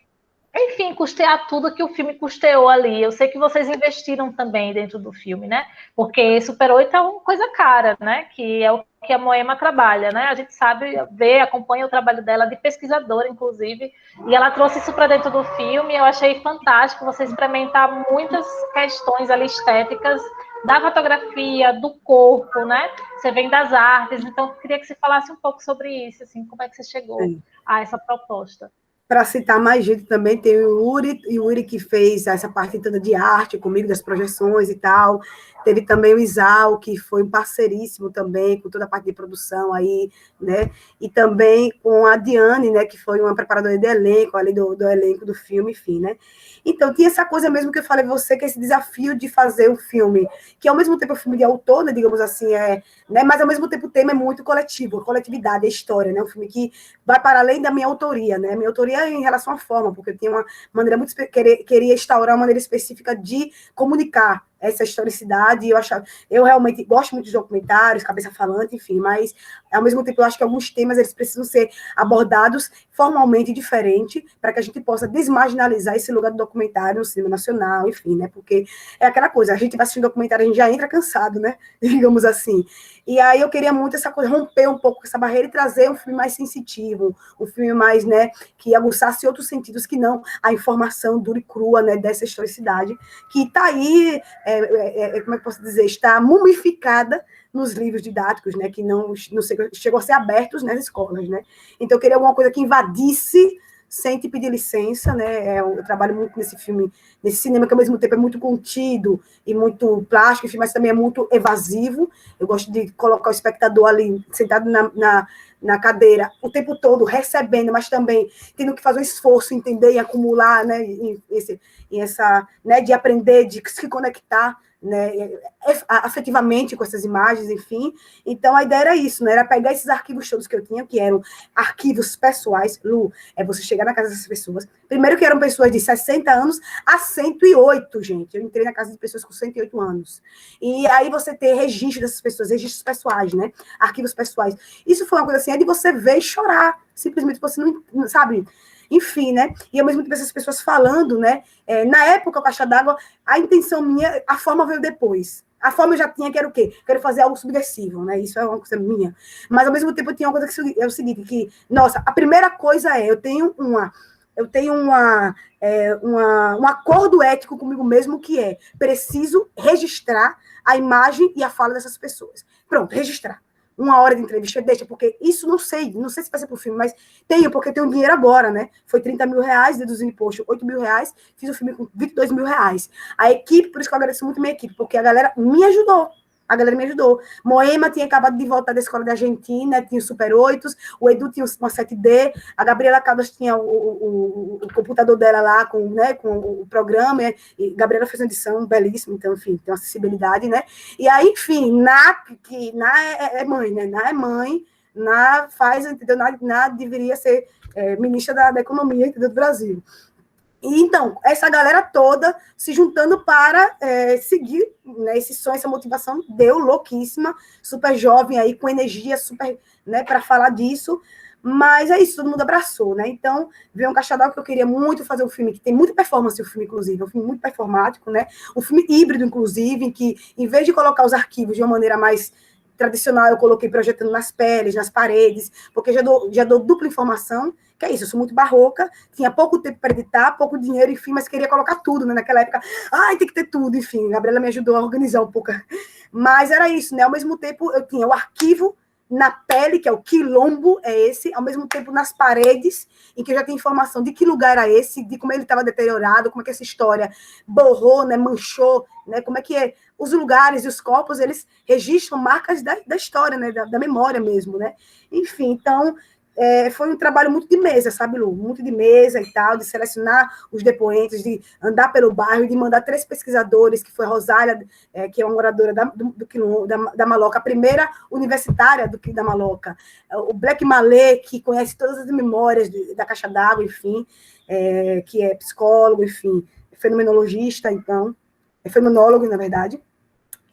enfim, custear tudo que o filme custeou ali. Eu sei que vocês investiram também dentro do filme, né? Porque Super 8 é uma coisa cara, né? Que é o que a Moema trabalha, né? A gente sabe, vê, acompanha o trabalho dela de pesquisadora, inclusive, e ela trouxe isso para dentro do filme. Eu achei fantástico você experimentar muitas questões ali estéticas da fotografia, do corpo, né? Você vem das artes, então eu queria que você falasse um pouco sobre isso, assim, como é que você chegou a essa proposta. Para citar mais gente também, tem o Yuri que fez essa parte toda de arte comigo, das projeções e tal. Teve também o Isal, que foi um parceiríssimo também, com toda a parte de produção aí, né? E também com a Diane, né? Que foi uma preparadora de elenco, ali do elenco do filme, enfim, né? Então, tinha essa coisa mesmo que eu falei a você, que é esse desafio de fazer um filme, que ao mesmo tempo é um filme de autor, né, digamos assim, né, mas ao mesmo tempo o tema é muito coletivo, a coletividade, a história, né? Um filme que vai para além da minha autoria, né? Minha autoria em relação à forma, porque eu tinha uma maneira muito queria instaurar uma maneira específica de comunicar essa historicidade, eu realmente gosto muito de documentários, cabeça falante, enfim, mas ao mesmo tempo eu acho que alguns temas eles precisam ser abordados formalmente diferente, para que a gente possa desmarginalizar esse lugar do documentário no cinema nacional, enfim, né? Porque é aquela coisa, a gente vai assistindo documentário, a gente já entra cansado, né? Digamos assim. E aí eu queria muito essa coisa, romper um pouco essa barreira e trazer um filme mais sensitivo, um filme mais, né, que aguçasse outros sentidos que não a informação dura e crua, né, dessa historicidade, que está aí, como é que posso dizer, está mumificada nos livros didáticos, né, que não chegou a ser abertos nas escolas, né. Então eu queria alguma coisa que invadisse sem te pedir licença, né? Eu trabalho muito nesse filme, nesse cinema que ao mesmo tempo é muito contido e muito plástico, enfim, mas também é muito evasivo. Eu gosto de colocar o espectador ali, sentado na cadeira, o tempo todo recebendo, mas também tendo que fazer um esforço, entender e acumular, né? Essa, né? De aprender, de se conectar, né, afetivamente com essas imagens, enfim. Então, a ideia era isso, né, era pegar esses arquivos todos que eu tinha, que eram arquivos pessoais. Lu, é você chegar na casa dessas pessoas, primeiro que eram pessoas de 60 anos a 108, gente, eu entrei na casa de pessoas com 108 anos, e aí você ter registro dessas pessoas, registros pessoais, né, arquivos pessoais, isso foi uma coisa assim, é de você ver e chorar, simplesmente você não sabe, enfim, né? E ao mesmo tempo essas pessoas falando, né? Na época, o Caixa d'Água, a intenção minha, a forma veio depois. A forma eu já tinha, que era o quê? Quero fazer algo subversivo, né? Isso é uma coisa minha. Mas ao mesmo tempo eu tinha uma coisa que é o seguinte, que, nossa, a primeira coisa eu tenho um acordo ético comigo mesmo, que é preciso registrar a imagem e a fala dessas pessoas. Pronto, registrar. 1 hora de entrevista, deixa, porque isso não sei se vai ser pro filme, mas porque eu tenho dinheiro agora, né? Foi 30 mil reais, deduzindo imposto, 8 mil reais, fiz o filme com 22 mil reais. A equipe, por isso que eu agradeço muito a minha equipe, porque a galera me ajudou. Moema tinha acabado de voltar da escola da Argentina, tinha o Super 8, o Edu tinha uma 7D, a Gabriela Caldas tinha o computador dela lá com o programa, e a Gabriela fez uma edição belíssima, então, enfim, tem uma acessibilidade, né? E aí, enfim, Na é mãe, né? Na é mãe, Na faz, entendeu? Na deveria ser ministra da Economia, entendeu? Do Brasil. E, então, essa galera toda se juntando para seguir, né, esse sonho, essa motivação, deu louquíssima, super jovem aí, com energia super, né, para falar disso, mas é isso, todo mundo abraçou, né? Então, veio um Caixa d'Água que eu queria muito fazer um filme, que tem muita performance, o filme, inclusive, é um filme muito performático, né? Um filme híbrido, inclusive, em que, em vez de colocar os arquivos de uma maneira mais tradicional, eu coloquei projetando nas peles, nas paredes, porque já dou dupla informação, que é isso, eu sou muito barroca, tinha pouco tempo para editar, pouco dinheiro, enfim, mas queria colocar tudo, né, naquela época, tem que ter tudo, enfim, a Gabriela me ajudou a organizar um pouco, mas era isso, né, ao mesmo tempo eu tinha o arquivo na pele, que é o quilombo, ao mesmo tempo nas paredes, em que eu já tenho informação de que lugar era esse, de como ele estava deteriorado, como é que essa história borrou, né, manchou, né, como é que os lugares e os corpos, eles registram marcas da história, né, da memória mesmo, né, enfim, então, foi um trabalho muito de mesa, sabe, Lu? Muito de mesa e tal, de selecionar os depoentes, de andar pelo bairro, de mandar 3 pesquisadores, que foi a Rosália, que é uma moradora da Maloca, a primeira universitária do da Maloca, o Black Malê, que conhece todas as memórias da Caixa d'Água, enfim, que é psicólogo, enfim, fenomenologista, então, é fenomenólogo, na verdade.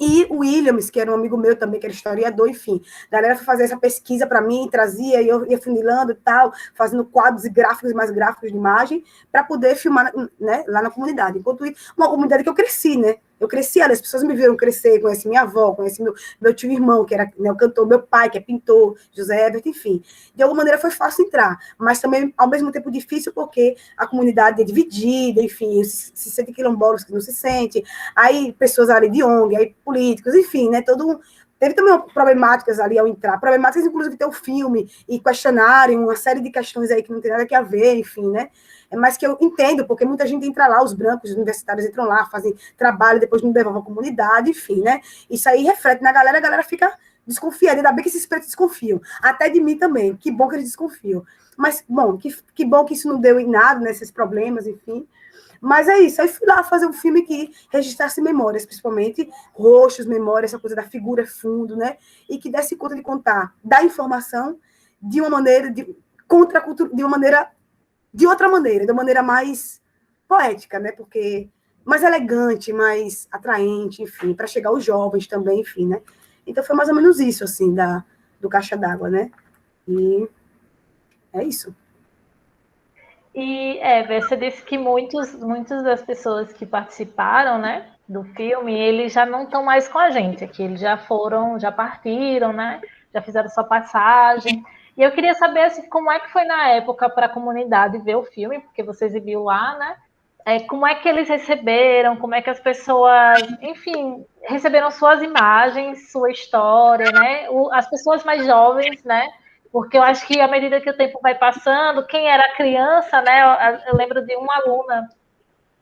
E o Williams, que era um amigo meu também, que era historiador, enfim. A galera foi fazer essa pesquisa para mim, trazia, e eu ia funilando e tal, fazendo quadros e gráficos, mais gráficos de imagem, para poder filmar, né, lá na comunidade. Enquanto isso, uma comunidade que eu cresci, né? Eu cresci ali, as pessoas me viram crescer, conheci minha avó, conheci meu tio irmão, que era, né, o cantor, meu pai, que é pintor, José Herbert, enfim. De alguma maneira foi fácil entrar, mas também, ao mesmo tempo, difícil, porque a comunidade é dividida, enfim, se sente quilombolas que não se sente, aí pessoas ali de ONG, aí políticos, enfim, né, Teve também problemáticas ali ao entrar, problemáticas, inclusive, ter o filme e questionarem uma série de questões aí que não tem nada a ver, enfim, né? Mas que eu entendo, porque muita gente entra lá, os brancos, os universitários entram lá, fazem trabalho, depois não devolvem a comunidade, enfim, né? Isso aí reflete na galera, a galera fica desconfiada, ainda bem que esses pretos desconfiam, até de mim também, que bom que eles desconfiam. Mas, bom, que bom que isso não deu em nada, nesses problemas, enfim. Mas é isso, aí fui lá fazer um filme que registrasse memórias, principalmente rostos, memórias, essa coisa da figura fundo, né? E que desse conta de contar da informação de uma maneira, contra a cultura, de outra maneira, de uma maneira mais poética, né? Porque mais elegante, mais atraente, enfim, para chegar aos jovens também, enfim, né? Então foi mais ou menos isso, assim, do Caixa d'Água, né? E é isso. E você disse que muitas das pessoas que participaram, né, do filme, eles já não estão mais com a gente aqui, eles já partiram, né, já fizeram sua passagem. E eu queria saber assim, como é que foi na época para a comunidade ver o filme, porque você exibiu lá, né? Como é que eles receberam, como é que as pessoas, enfim, receberam suas imagens, sua história, né? As pessoas mais jovens, né? Porque eu acho que à medida que o tempo vai passando, quem era criança, né? Eu lembro de uma aluna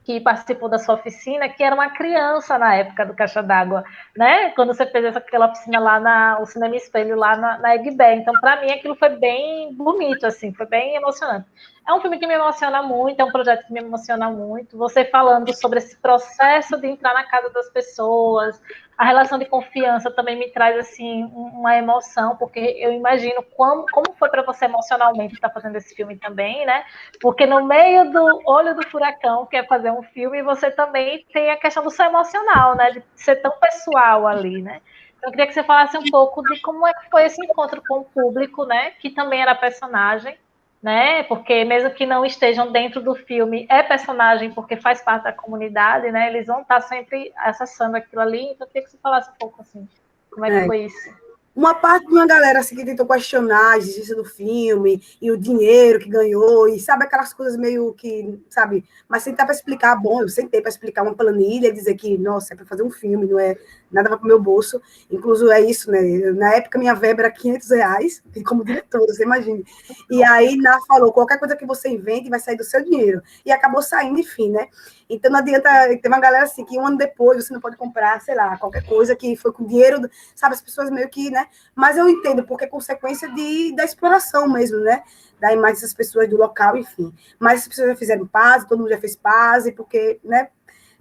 que participou da sua oficina, que era uma criança na época do Caixa d'Água, né? Quando você fez aquela oficina lá o Cinema Espelho, lá na Egbé. Então, para mim, aquilo foi bem bonito, assim, foi bem emocionante. É um filme que me emociona muito, é um projeto que me emociona muito. Você falando sobre esse processo de entrar na casa das pessoas, a relação de confiança também me traz, assim, uma emoção, porque eu imagino como foi para você emocionalmente estar fazendo esse filme também, né? Porque no meio do olho do furacão, que é fazer um filme, você também tem a questão do seu emocional, né? De ser tão pessoal ali, né? Então, eu queria que você falasse um pouco de como é que foi esse encontro com o público, né? Que também era personagem, né? Porque mesmo que não estejam dentro do filme, é personagem porque faz parte da comunidade, né? Eles vão estar sempre acessando aquilo ali. Então, eu queria que você falasse um pouco assim, como é que foi isso? Uma parte de uma galera assim, que tentou questionar a existência do filme e o dinheiro que ganhou, e sabe aquelas coisas meio que, sabe, mas sentar para explicar, bom, eu sentei para explicar uma planilha, dizer que, nossa, é para fazer um filme, não é nada para o meu bolso, incluso é isso, né, na época minha verba era R$ 500, como diretora, você imagina, e aí Ná falou, qualquer coisa que você invente vai sair do seu dinheiro, e acabou saindo, enfim, né, então não adianta, tem uma galera assim, que um ano depois você não pode comprar, sei lá, qualquer coisa que foi com dinheiro, sabe, as pessoas meio que, né, mas eu entendo, porque é consequência da exploração mesmo, né? Da imagem dessas pessoas do local, enfim. Mas as pessoas já fizeram paz, todo mundo já fez paz, porque, né?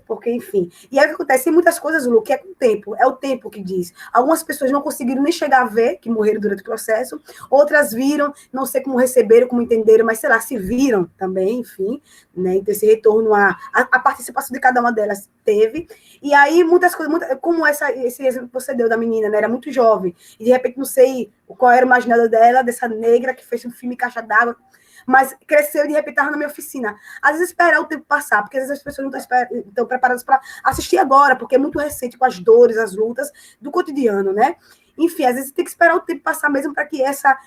Porque, enfim. E aí o que acontece? Tem muitas coisas, Lu, que é com o tempo. É o tempo que diz. Algumas pessoas não conseguiram nem chegar a ver, que morreram durante o processo. Outras viram, não sei como receberam, como entenderam, mas, sei lá, se viram também, enfim. Né? Então, esse retorno, a participação de cada uma delas teve. E aí, muitas coisas, como esse exemplo que você deu da menina, né? Era muito jovem. E, de repente, não sei qual era o imaginário dela, dessa negra que fez um filme Caixa d'Água, mas cresceu e de repente estava na minha oficina. Às vezes esperar o tempo passar, porque às vezes as pessoas não estão preparadas para assistir agora, porque é muito recente com as dores, as lutas do cotidiano, né? Enfim, às vezes tem que esperar o tempo passar mesmo para que essa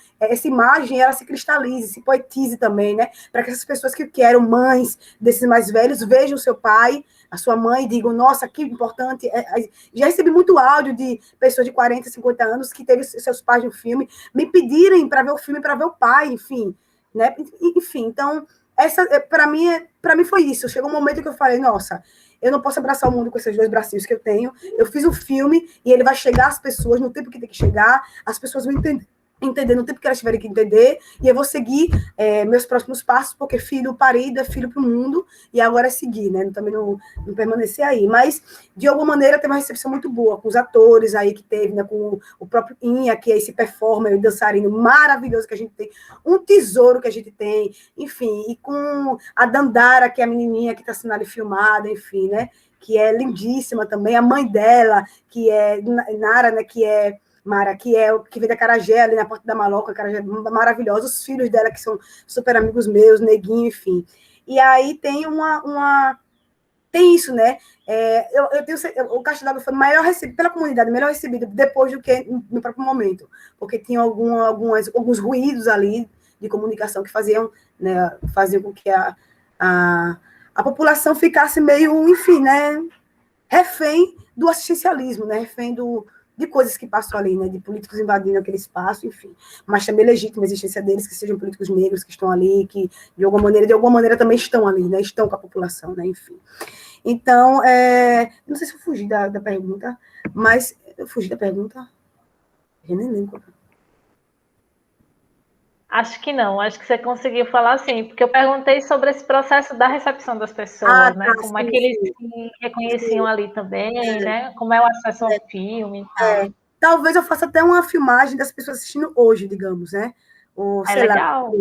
imagem ela se cristalize, se poetize também, né? Para que essas pessoas que eram mães desses mais velhos vejam o seu pai, a sua mãe, e digam, nossa, que importante. Já recebi muito áudio de pessoas de 40, 50 anos que teve seus pais no filme, me pedirem para ver o filme, para ver o pai, enfim. Né? Enfim, então, para mim foi isso. Chegou um momento que eu falei, nossa, eu não posso abraçar o mundo com esses 2 bracinhos que eu tenho. Eu fiz o filme e ele vai chegar às pessoas no tempo que tem que chegar, as pessoas vão entender. entender no tempo que elas tiverem que entender, e eu vou seguir meus próximos passos, porque filho parido é filho para o mundo, e agora é seguir, né? Também não permanecer aí. Mas, de alguma maneira, teve uma recepção muito boa, com os atores aí que teve, né? Com o próprio Inha, que é esse performer, o dançarino maravilhoso que a gente tem, um tesouro que a gente tem, enfim, e com a Dandara, que é a menininha que está sendo ali filmada, enfim, né? Que é lindíssima também, a mãe dela, que é Nara, né? Que é Mara, que é o que vem da Carajé, ali na Porta da Maloca, Carajé maravilhosa, os filhos dela, que são super amigos meus, Neguinho, enfim. E aí tem tem isso, né? Eu tenho, o Caixa d'Água foi maior recebido pela comunidade, melhor recebido depois do que no próprio momento, porque tinha alguns ruídos ali de comunicação que faziam, né, faziam com que a população ficasse meio, enfim, né, refém do assistencialismo, né, refém de coisas que passam ali, né, de políticos invadindo aquele espaço, enfim. Mas também é legítima a existência deles, que sejam políticos negros que estão ali, que de alguma maneira também estão ali, né, estão com a população, né, enfim. Então, não sei se eu fugi da pergunta, mas eu fugi da pergunta. Eu nem lembro. Acho que não, acho que você conseguiu falar sim, porque eu perguntei sobre esse processo da recepção das pessoas, né? Como é que eles se reconheciam ali também, né? Como é o acesso ao filme e tal. Talvez eu faça até uma filmagem das pessoas assistindo hoje, digamos, né? Ou, sei lá, legal.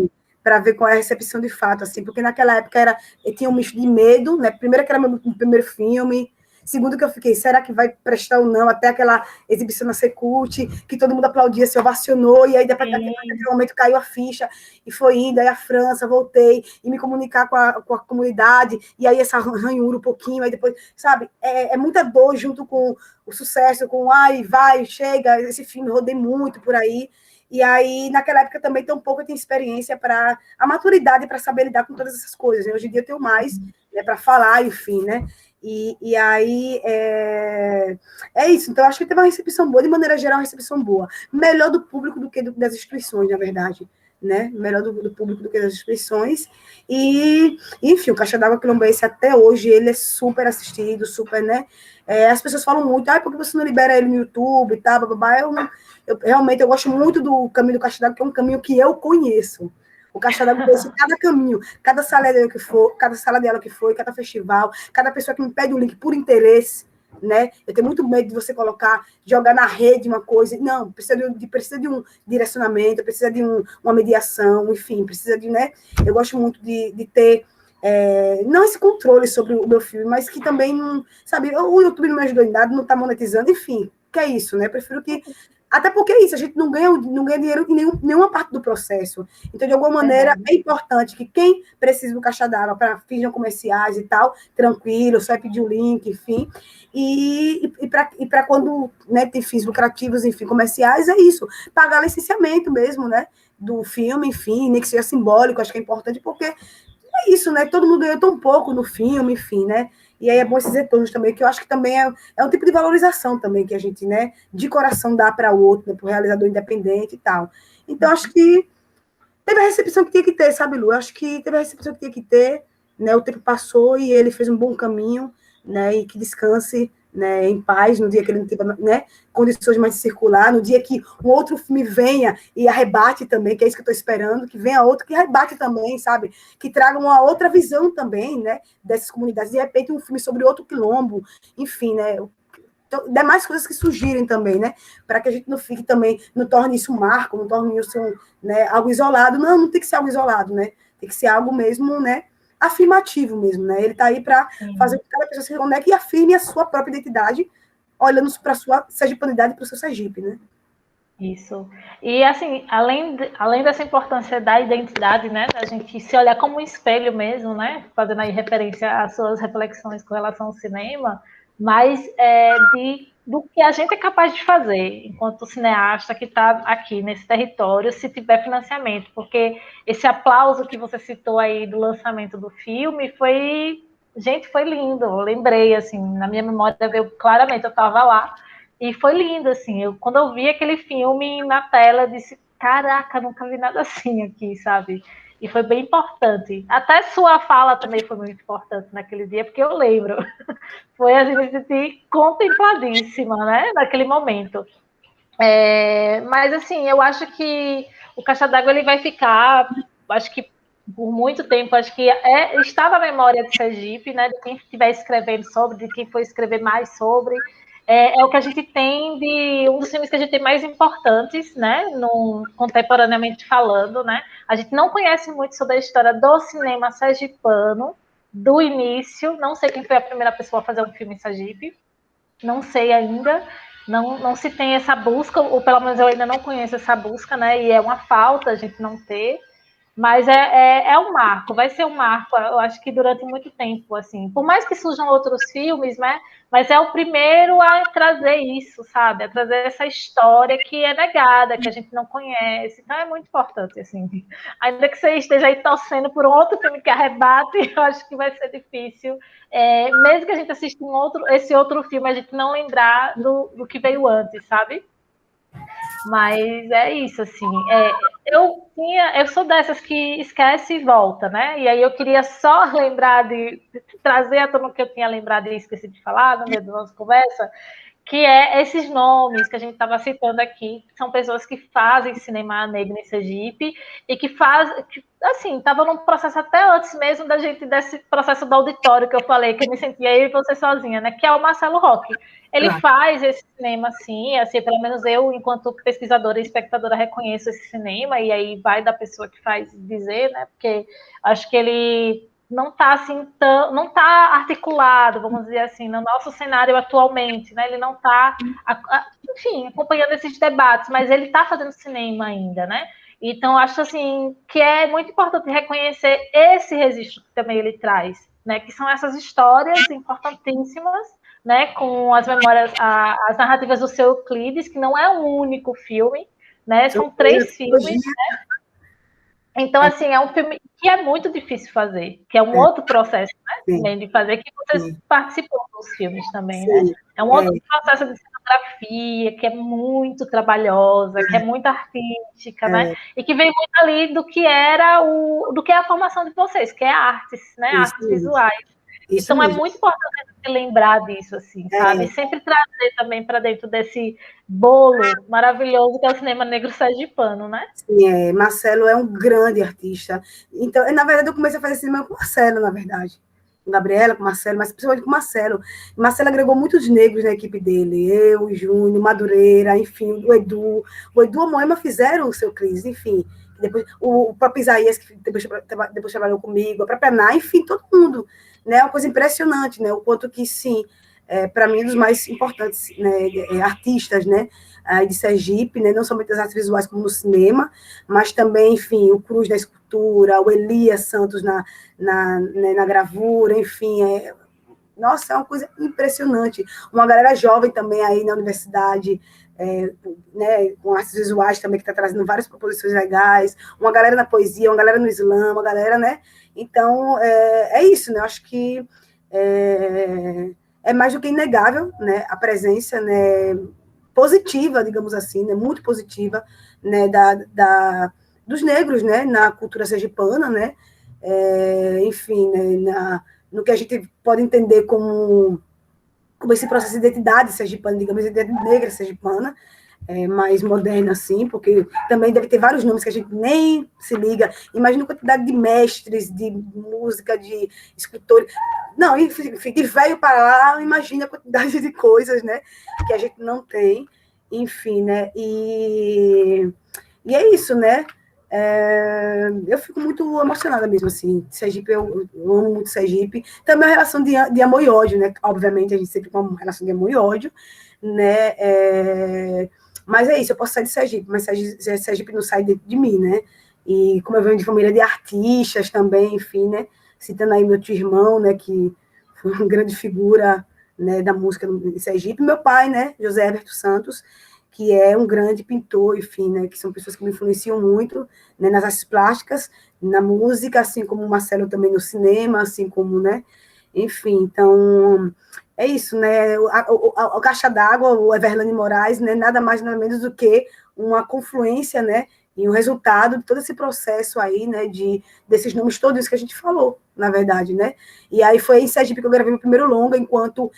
Para ver qual é a recepção de fato, assim, porque naquela época tinha um misto de medo, né? Primeiro que era meu primeiro filme, segundo que eu fiquei, será que vai prestar ou não? Até aquela exibição na Secult, que todo mundo aplaudia, se ovacionou, e aí depois daquele momento caiu a ficha, e foi indo, aí a França, voltei, e me comunicar com a comunidade, e aí essa ranhura um pouquinho, aí depois, sabe, é muita dor junto com o sucesso, com ai, vai, chega, esse filme rodei muito por aí, e aí, naquela época também, tão pouco eu tinha experiência para a maturidade para saber lidar com todas essas coisas. Né? Hoje em dia eu tenho mais, né, para falar, enfim, né? E aí isso. Então, acho que teve uma recepção boa, de maneira geral, uma recepção boa. Melhor do público do que das instituições, na verdade. Né? Melhor do público do que das instituições. E, enfim, o Caixa d'Água Quilombense, até hoje, ele é super assistido, super, né? As pessoas falam muito, por que você não libera ele no YouTube e tal, bababá. Realmente, eu gosto muito do caminho do Caixa d'Água, que é um caminho que eu conheço. O Caixa d'Água conhece cada caminho, cada sala dela que for, cada sala dela que foi, cada festival, cada pessoa que me pede um link por interesse, né? Eu tenho muito medo de você jogar na rede uma coisa. Não, precisa de um direcionamento, precisa de uma mediação, enfim, precisa de, né? Eu gosto muito de ter não esse controle sobre o meu filme, mas que também não, sabe, o YouTube não me ajudou em nada, não está monetizando, enfim, que é isso, né? Eu prefiro que até porque é isso, a gente não ganha dinheiro em nenhuma parte do processo. Então, de alguma maneira, é importante que quem precisa do Caixa d'Água para fins não comerciais e tal, tranquilo, só é pedir o link, enfim. E para quando, né, tem fins lucrativos, enfim, comerciais, é isso. Pagar licenciamento mesmo, né? Do filme, enfim, nem que seja simbólico, acho que é importante, porque é isso, né? Todo mundo ganhou tão pouco no filme, enfim, né? E aí é bom esses retornos também, que eu acho que também é um tipo de valorização também que a gente, né, de coração dá para o outro, né, para o realizador independente e tal. Então, acho que teve a recepção que tinha que ter, sabe, Lu? Acho que teve a recepção que tinha que ter, né? O tempo passou e ele fez um bom caminho, né? E que descanse, né, em paz no dia que ele não tiver, né, condições mais de circular, no dia que um outro filme venha e arrebate também, que é isso que eu estou esperando, que venha outro que arrebate também, sabe? Que traga uma outra visão também, né, dessas comunidades. De repente, um filme sobre outro quilombo, enfim, né? Então, demais coisas que surgirem também, né? Para que a gente não fique também, não torne isso um marco, não torne isso, né, algo isolado. Não tem que ser algo isolado, né? Tem que ser algo mesmo, né? Afirmativo mesmo, né? Ele está aí para fazer com que cada pessoa se conecte e afirme a sua própria identidade, olhando para a sua sergipanidade e para o seu Sergipe, né? Isso. E, assim, além dessa importância da identidade, né, da gente se olhar como um espelho mesmo, né, fazendo aí referência às suas reflexões com relação ao cinema, mas do que a gente é capaz de fazer enquanto cineasta que está aqui nesse território, se tiver financiamento, porque esse aplauso que você citou aí do lançamento do filme foi lindo, eu lembrei, assim, na minha memória veio claramente, eu estava lá, e foi lindo, assim, quando eu vi aquele filme na tela, eu disse, caraca, nunca vi nada assim aqui, sabe? E foi bem importante. Até sua fala também foi muito importante naquele dia, porque eu lembro. Foi a gente se sentir contempladíssima, né? Naquele momento. Mas, assim, eu acho que o Caixa d'Água ele vai ficar, acho que por muito tempo, acho que está na memória de Sergipe, né, de quem estiver escrevendo sobre, de quem for escrever mais sobre. É o que a gente tem de um dos filmes que a gente tem mais importantes, né, contemporaneamente falando, né. A gente não conhece muito sobre a história do cinema sergipano, do início. Não sei quem foi a primeira pessoa a fazer um filme em Sergipe, não sei ainda. Não se tem essa busca, ou pelo menos eu ainda não conheço essa busca, né? E é uma falta a gente não ter. Mas é um marco, vai ser um marco, eu acho que durante muito tempo, assim. Por mais que surjam outros filmes, né? Mas é o primeiro a trazer isso, sabe? A trazer essa história que é negada, que a gente não conhece. Então é muito importante, assim. Ainda que você esteja aí torcendo por um outro filme que arrebate, eu acho que vai ser difícil. Mesmo que a gente assista esse outro filme, a gente não lembrar do que veio antes, sabe? Mas é isso, assim. Eu sou dessas que esquece e volta, né? E aí eu queria só lembrar de trazer a tona que eu tinha lembrado e esqueci de falar no meio da nossa conversa, que é esses nomes que a gente estava citando aqui, que são pessoas que fazem cinema negro em Sergipe e que assim, estava num processo até antes mesmo da gente, desse processo do auditório que eu falei, que eu me sentia eu e você sozinha, né? Que é o Marcelo Roque. Ele faz esse cinema, assim, pelo menos eu, enquanto pesquisadora e espectadora, reconheço esse cinema, e aí vai da pessoa que faz dizer, né? Porque acho que ele não está assim não está articulado, vamos dizer assim, no nosso cenário atualmente, né? Ele não está, enfim, acompanhando esses debates, mas ele está fazendo cinema ainda, né? Então acho assim que é muito importante reconhecer esse registro que também ele traz, né? Que são essas histórias importantíssimas, né? Com as memórias, as narrativas do seu Euclides, que não é um único filme, né? São 3 filmes. Então, assim, é um filme que é muito difícil fazer, que é um outro processo, né, também de fazer, que você participou dos filmes também, né? É um outro processo de cenografia, que é muito trabalhosa, que é muito artística, né? E que vem muito ali do que do que é a formação de vocês, que é artes, né? Artes visuais. Isso Então mesmo. É muito importante se lembrar disso, assim, sabe? Sempre trazer também para dentro desse bolo maravilhoso que é o cinema negro sergipano, né? Sim, Marcelo é um grande artista. Então, na verdade, eu comecei a fazer cinema com Marcelo, na verdade. Com Gabriela, com Marcelo, mas principalmente com Marcelo. Marcelo agregou muitos negros na equipe dele. Eu, o Júnior, Madureira, enfim, o Edu. O Edu e a Moema fizeram o seu Cris, enfim. Depois, o próprio Isaías, que depois trabalhou comigo, a própria Ná, enfim, todo mundo. Né? É uma coisa impressionante, né? O quanto que, sim, para mim, um dos mais importantes, né, artistas, né, de Sergipe, né, não somente das artes visuais como no cinema, mas também, enfim, o Cruz na escultura, o Elias Santos na gravura, enfim, nossa, é uma coisa impressionante. Uma galera jovem também aí na universidade, né, com artes visuais também, que está trazendo várias proposições legais, uma galera na poesia, uma galera no slam, uma galera, né? Então, é isso, né? Eu acho que é mais do que inegável, né, a presença, né, positiva, digamos assim, né, muito positiva, né, dos negros, né, na cultura sergipana, né, enfim, né, no que a gente pode entender como esse processo de identidade sergipana, digamos, identidade negra sergipana, mais moderna, assim, porque também deve ter vários nomes que a gente nem se liga. Imagina a quantidade de mestres de música, de escritores. Não, enfim, de velho para lá, imagina a quantidade de coisas, né, que a gente não tem, enfim, né, e é isso, né, eu fico muito emocionada mesmo, assim, Sergipe, eu amo muito Sergipe, também a relação de amor e ódio, né, obviamente a gente sempre tem uma relação de amor e ódio, né, mas é isso, eu posso sair de Sergipe, mas Sergipe não sai de mim, né, e como eu venho de família de artistas também, enfim, né, citando aí meu tio irmão, né, que foi uma grande figura, né, da música em Sergipe, meu pai, né, José Herberto Santos, que é um grande pintor, enfim, né, que são pessoas que me influenciam muito, né, nas artes plásticas, na música, assim como o Marcelo também no cinema, assim como, né, enfim, então, é isso, né, o Caixa d'Água, o Everlane Moraes, né, nada mais, nada menos do que uma confluência, né, e o resultado de todo esse processo aí, né, desses nomes todos que a gente falou, na verdade, né? E aí foi em Sergipe que eu gravei meu primeiro longa, enquanto,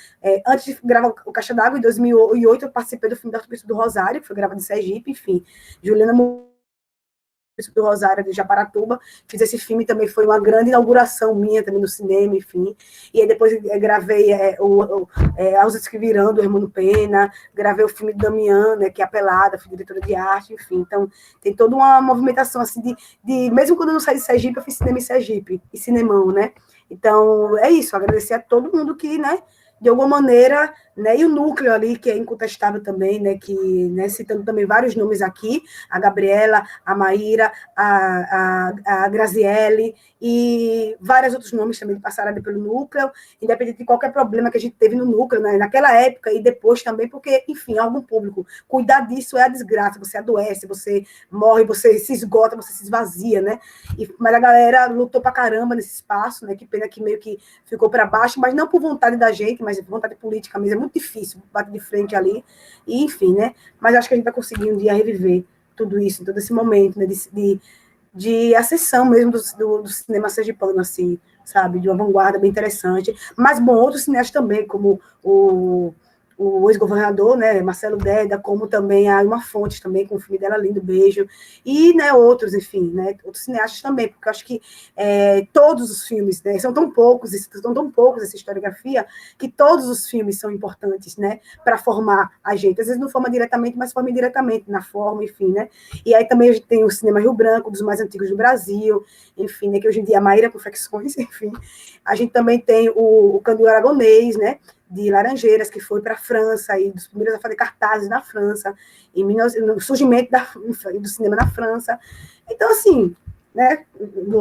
antes de gravar o Caixa d'Água, em 2008, eu participei do filme da Arthur do Rosário, que foi gravado em Sergipe, enfim. Juliana do Rosário, de Japaratuba, fiz esse filme, também foi uma grande inauguração minha, também no cinema, enfim, e aí depois gravei Aos que Virão, do Hermano Pena, gravei o filme do Damião, né, que é a Pelada, fui diretora de arte, enfim, então tem toda uma movimentação, assim, mesmo quando eu não saí de Sergipe, eu fiz cinema em Sergipe, e cinemão, né, então é isso, agradecer a todo mundo que, né, de alguma maneira, né, e o núcleo ali, que é incontestável também, né, que, né, citando também vários nomes aqui, a Gabriela, a Maíra, a Graziele, e vários outros nomes também que passaram ali pelo núcleo, independente de qualquer problema que a gente teve no núcleo, né, naquela época e depois também, porque, enfim, é algum público. Cuidar disso é a desgraça, você adoece, você morre, você se esgota, você se esvazia, né, mas a galera lutou pra caramba nesse espaço, né, que pena que meio que ficou para baixo, mas não por vontade da gente, mas por vontade política mesmo, é muito difícil bater de frente ali, e enfim, né, mas acho que a gente vai conseguir um dia reviver tudo isso, todo esse momento, né, de ascensão mesmo do cinema sergipano, assim, sabe, de uma vanguarda bem interessante, mas, bom, outros cineastas também, como o ex-governador, né, Marcelo Deda, como também a Ilma Fontes, também, com o filme dela, Lindo Beijo, e, né, outros, enfim, né, outros cineastas também, porque eu acho que todos os filmes, né, são tão poucos essa historiografia, que todos os filmes são importantes, né, para formar a gente, às vezes não forma diretamente, mas forma indiretamente, na forma, enfim, né, e aí também a gente tem o cinema Rio Branco, dos mais antigos do Brasil, enfim, né, que hoje em dia é a Maíra Confecções, enfim, a gente também tem o Candido Aragonês, né, de Laranjeiras, que foi para a França, e dos primeiros a fazer cartazes na França, no surgimento do cinema na França. Então, assim, né,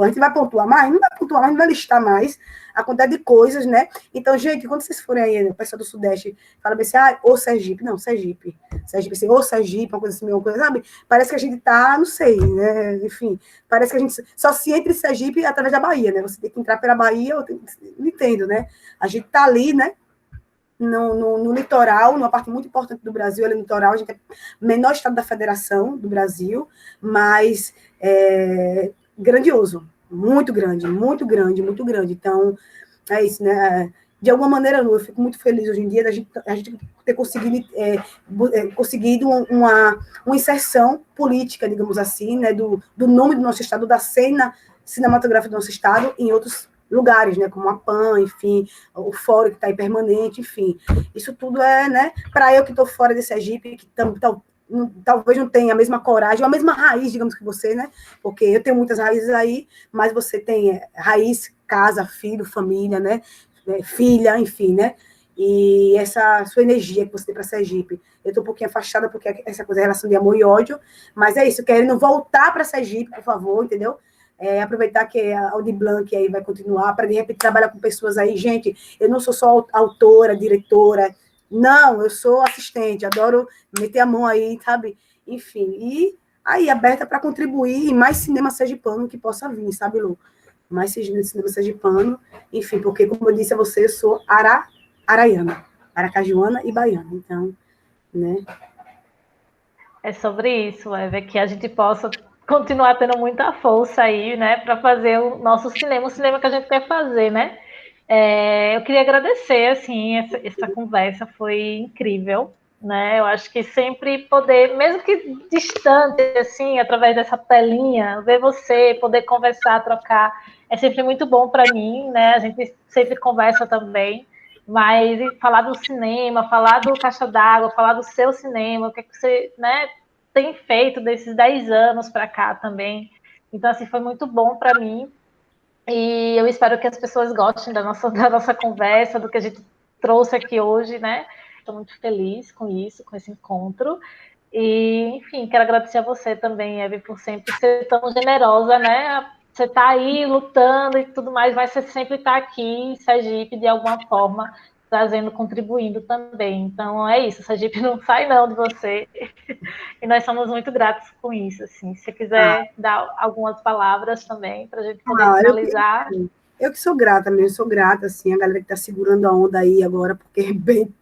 a gente vai pontuar mais? Não vai pontuar mais, não vai listar mais a quantidade de coisas, né? Então, gente, quando vocês forem aí, o pessoal do Sudeste fala assim, ou Sergipe, não, Sergipe, assim, ou Sergipe, uma coisa assim, uma coisa, sabe? Parece que a gente tá, não sei, né? Enfim, parece que a gente só se entra em Sergipe através da Bahia, né? Você tem que entrar pela Bahia, não entendo, né? A gente tá ali, né? No litoral, numa parte muito importante do Brasil, é o litoral, a gente é o menor estado da federação do Brasil, mas grandioso, muito grande, muito grande, muito grande. Então, é isso, né? De alguma maneira, eu fico muito feliz hoje em dia da gente ter conseguido uma inserção política, digamos assim, né, do nome do nosso estado, da cena cinematográfica do nosso estado em outros lugares, né, como a PAN, enfim, o fórum que está aí permanente, enfim. Isso tudo né, para eu que estou fora de Sergipe, que talvez não tenha a mesma coragem, ou a mesma raiz, digamos que você, né, porque eu tenho muitas raízes aí, mas você tem raiz, casa, filho, família, né, filha, enfim, né, e essa sua energia que você tem para Sergipe. Eu estou um pouquinho afastada, porque essa coisa é relação de amor e ódio, mas é isso, querendo voltar para Sergipe, por favor, entendeu? Aproveitar que a Audi Blanc aí vai continuar, para de repente trabalhar com pessoas aí. Gente, eu não sou só autora, diretora, não, eu sou assistente, adoro meter a mão aí, sabe? Enfim, e aí aberta para contribuir em mais cinema sergipano que possa vir, sabe, Lu? Mais cinema sergipano, enfim, porque, como eu disse a você, eu sou araiana, aracajuana e baiana, então, né? É sobre isso, Eva, que a gente possa continuar tendo muita força aí, né, para fazer o nosso cinema, o cinema que a gente quer fazer, né? Eu queria agradecer, assim, essa conversa foi incrível, né? Eu acho que sempre poder, mesmo que distante, assim, através dessa telinha, ver você, poder conversar, trocar, é sempre muito bom para mim, né? A gente sempre conversa também, mas falar do cinema, falar do Caixa d'Água, falar do seu cinema, o que é que você, né, tem feito desses 10 anos para cá também. Então, assim, foi muito bom para mim. E eu espero que as pessoas gostem da nossa conversa, do que a gente trouxe aqui hoje, né? Estou muito feliz com isso, com esse encontro. E, enfim, quero agradecer a você também, Eve, por sempre ser tão generosa, né? Você está aí lutando e tudo mais, mas você sempre está aqui em Sergipe, de alguma forma, trazendo, contribuindo também. Então, é isso, Sergipe não sai não de você. E nós somos muito gratos com isso, assim. Se você quiser dar algumas palavras também, para a gente poder finalizar. Eu que sou grata mesmo, sou grata, assim, a galera que está segurando a onda aí agora, porque é bem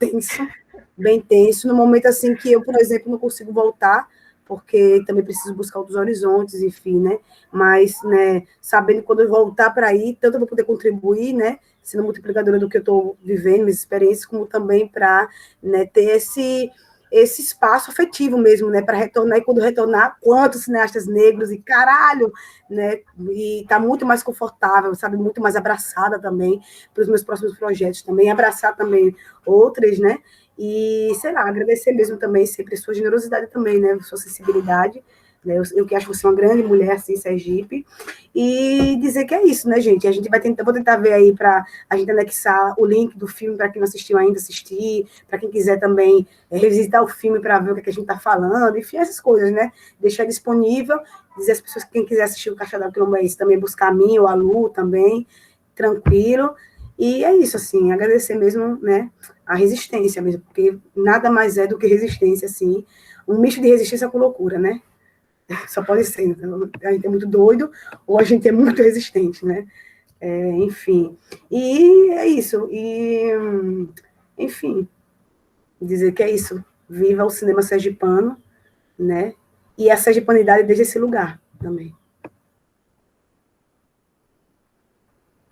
tenso, no momento, assim, que eu, por exemplo, não consigo voltar porque também preciso buscar outros horizontes, enfim, né? Mas, né, sabendo que quando eu voltar para aí, tanto eu vou poder contribuir, né, sendo multiplicadora do que eu estou vivendo, minhas experiências, como também para, né, ter esse espaço afetivo mesmo, né, para retornar, e quando retornar, quantos cineastas negros, e caralho, né, e tá muito mais confortável, sabe, muito mais abraçada também para os meus próximos projetos também, abraçar também outras, né, e, sei lá, agradecer mesmo também sempre a sua generosidade também, né, sua sensibilidade, né, eu que acho você uma grande mulher, assim, Sergipe, e dizer que é isso, né, gente, a gente vai tentar, vou tentar ver aí para a gente anexar o link do filme para quem não assistiu ainda assistir, para quem quiser também revisitar o filme para ver o que a gente está falando, enfim, essas coisas, né, deixar disponível, dizer às pessoas que quem quiser assistir o Caixa d'Água que não é isso, também buscar a mim ou a Lu também, tranquilo, e é isso, assim, agradecer mesmo, né, a resistência mesmo, porque nada mais é do que resistência, assim, um misto de resistência com loucura, né? Só pode ser. Então, a gente é muito doido ou a gente é muito resistente, né? Enfim. E é isso. E, enfim, dizer que é isso. Viva o cinema sergipano, né? E a sergipanidade desde esse lugar também.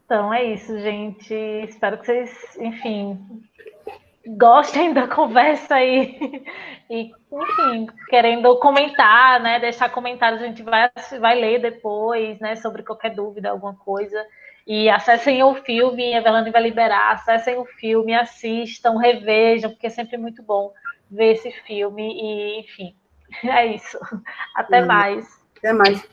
Então é isso, gente. Espero que vocês, enfim, gostem da conversa aí. E, enfim, querendo comentar, né? Deixar comentários, a gente vai ler depois, né? Sobre qualquer dúvida, alguma coisa. E acessem o filme, a Everlane vai liberar, acessem o filme, assistam, revejam, porque é sempre muito bom ver esse filme. E, enfim, é isso. Até mais. Até mais.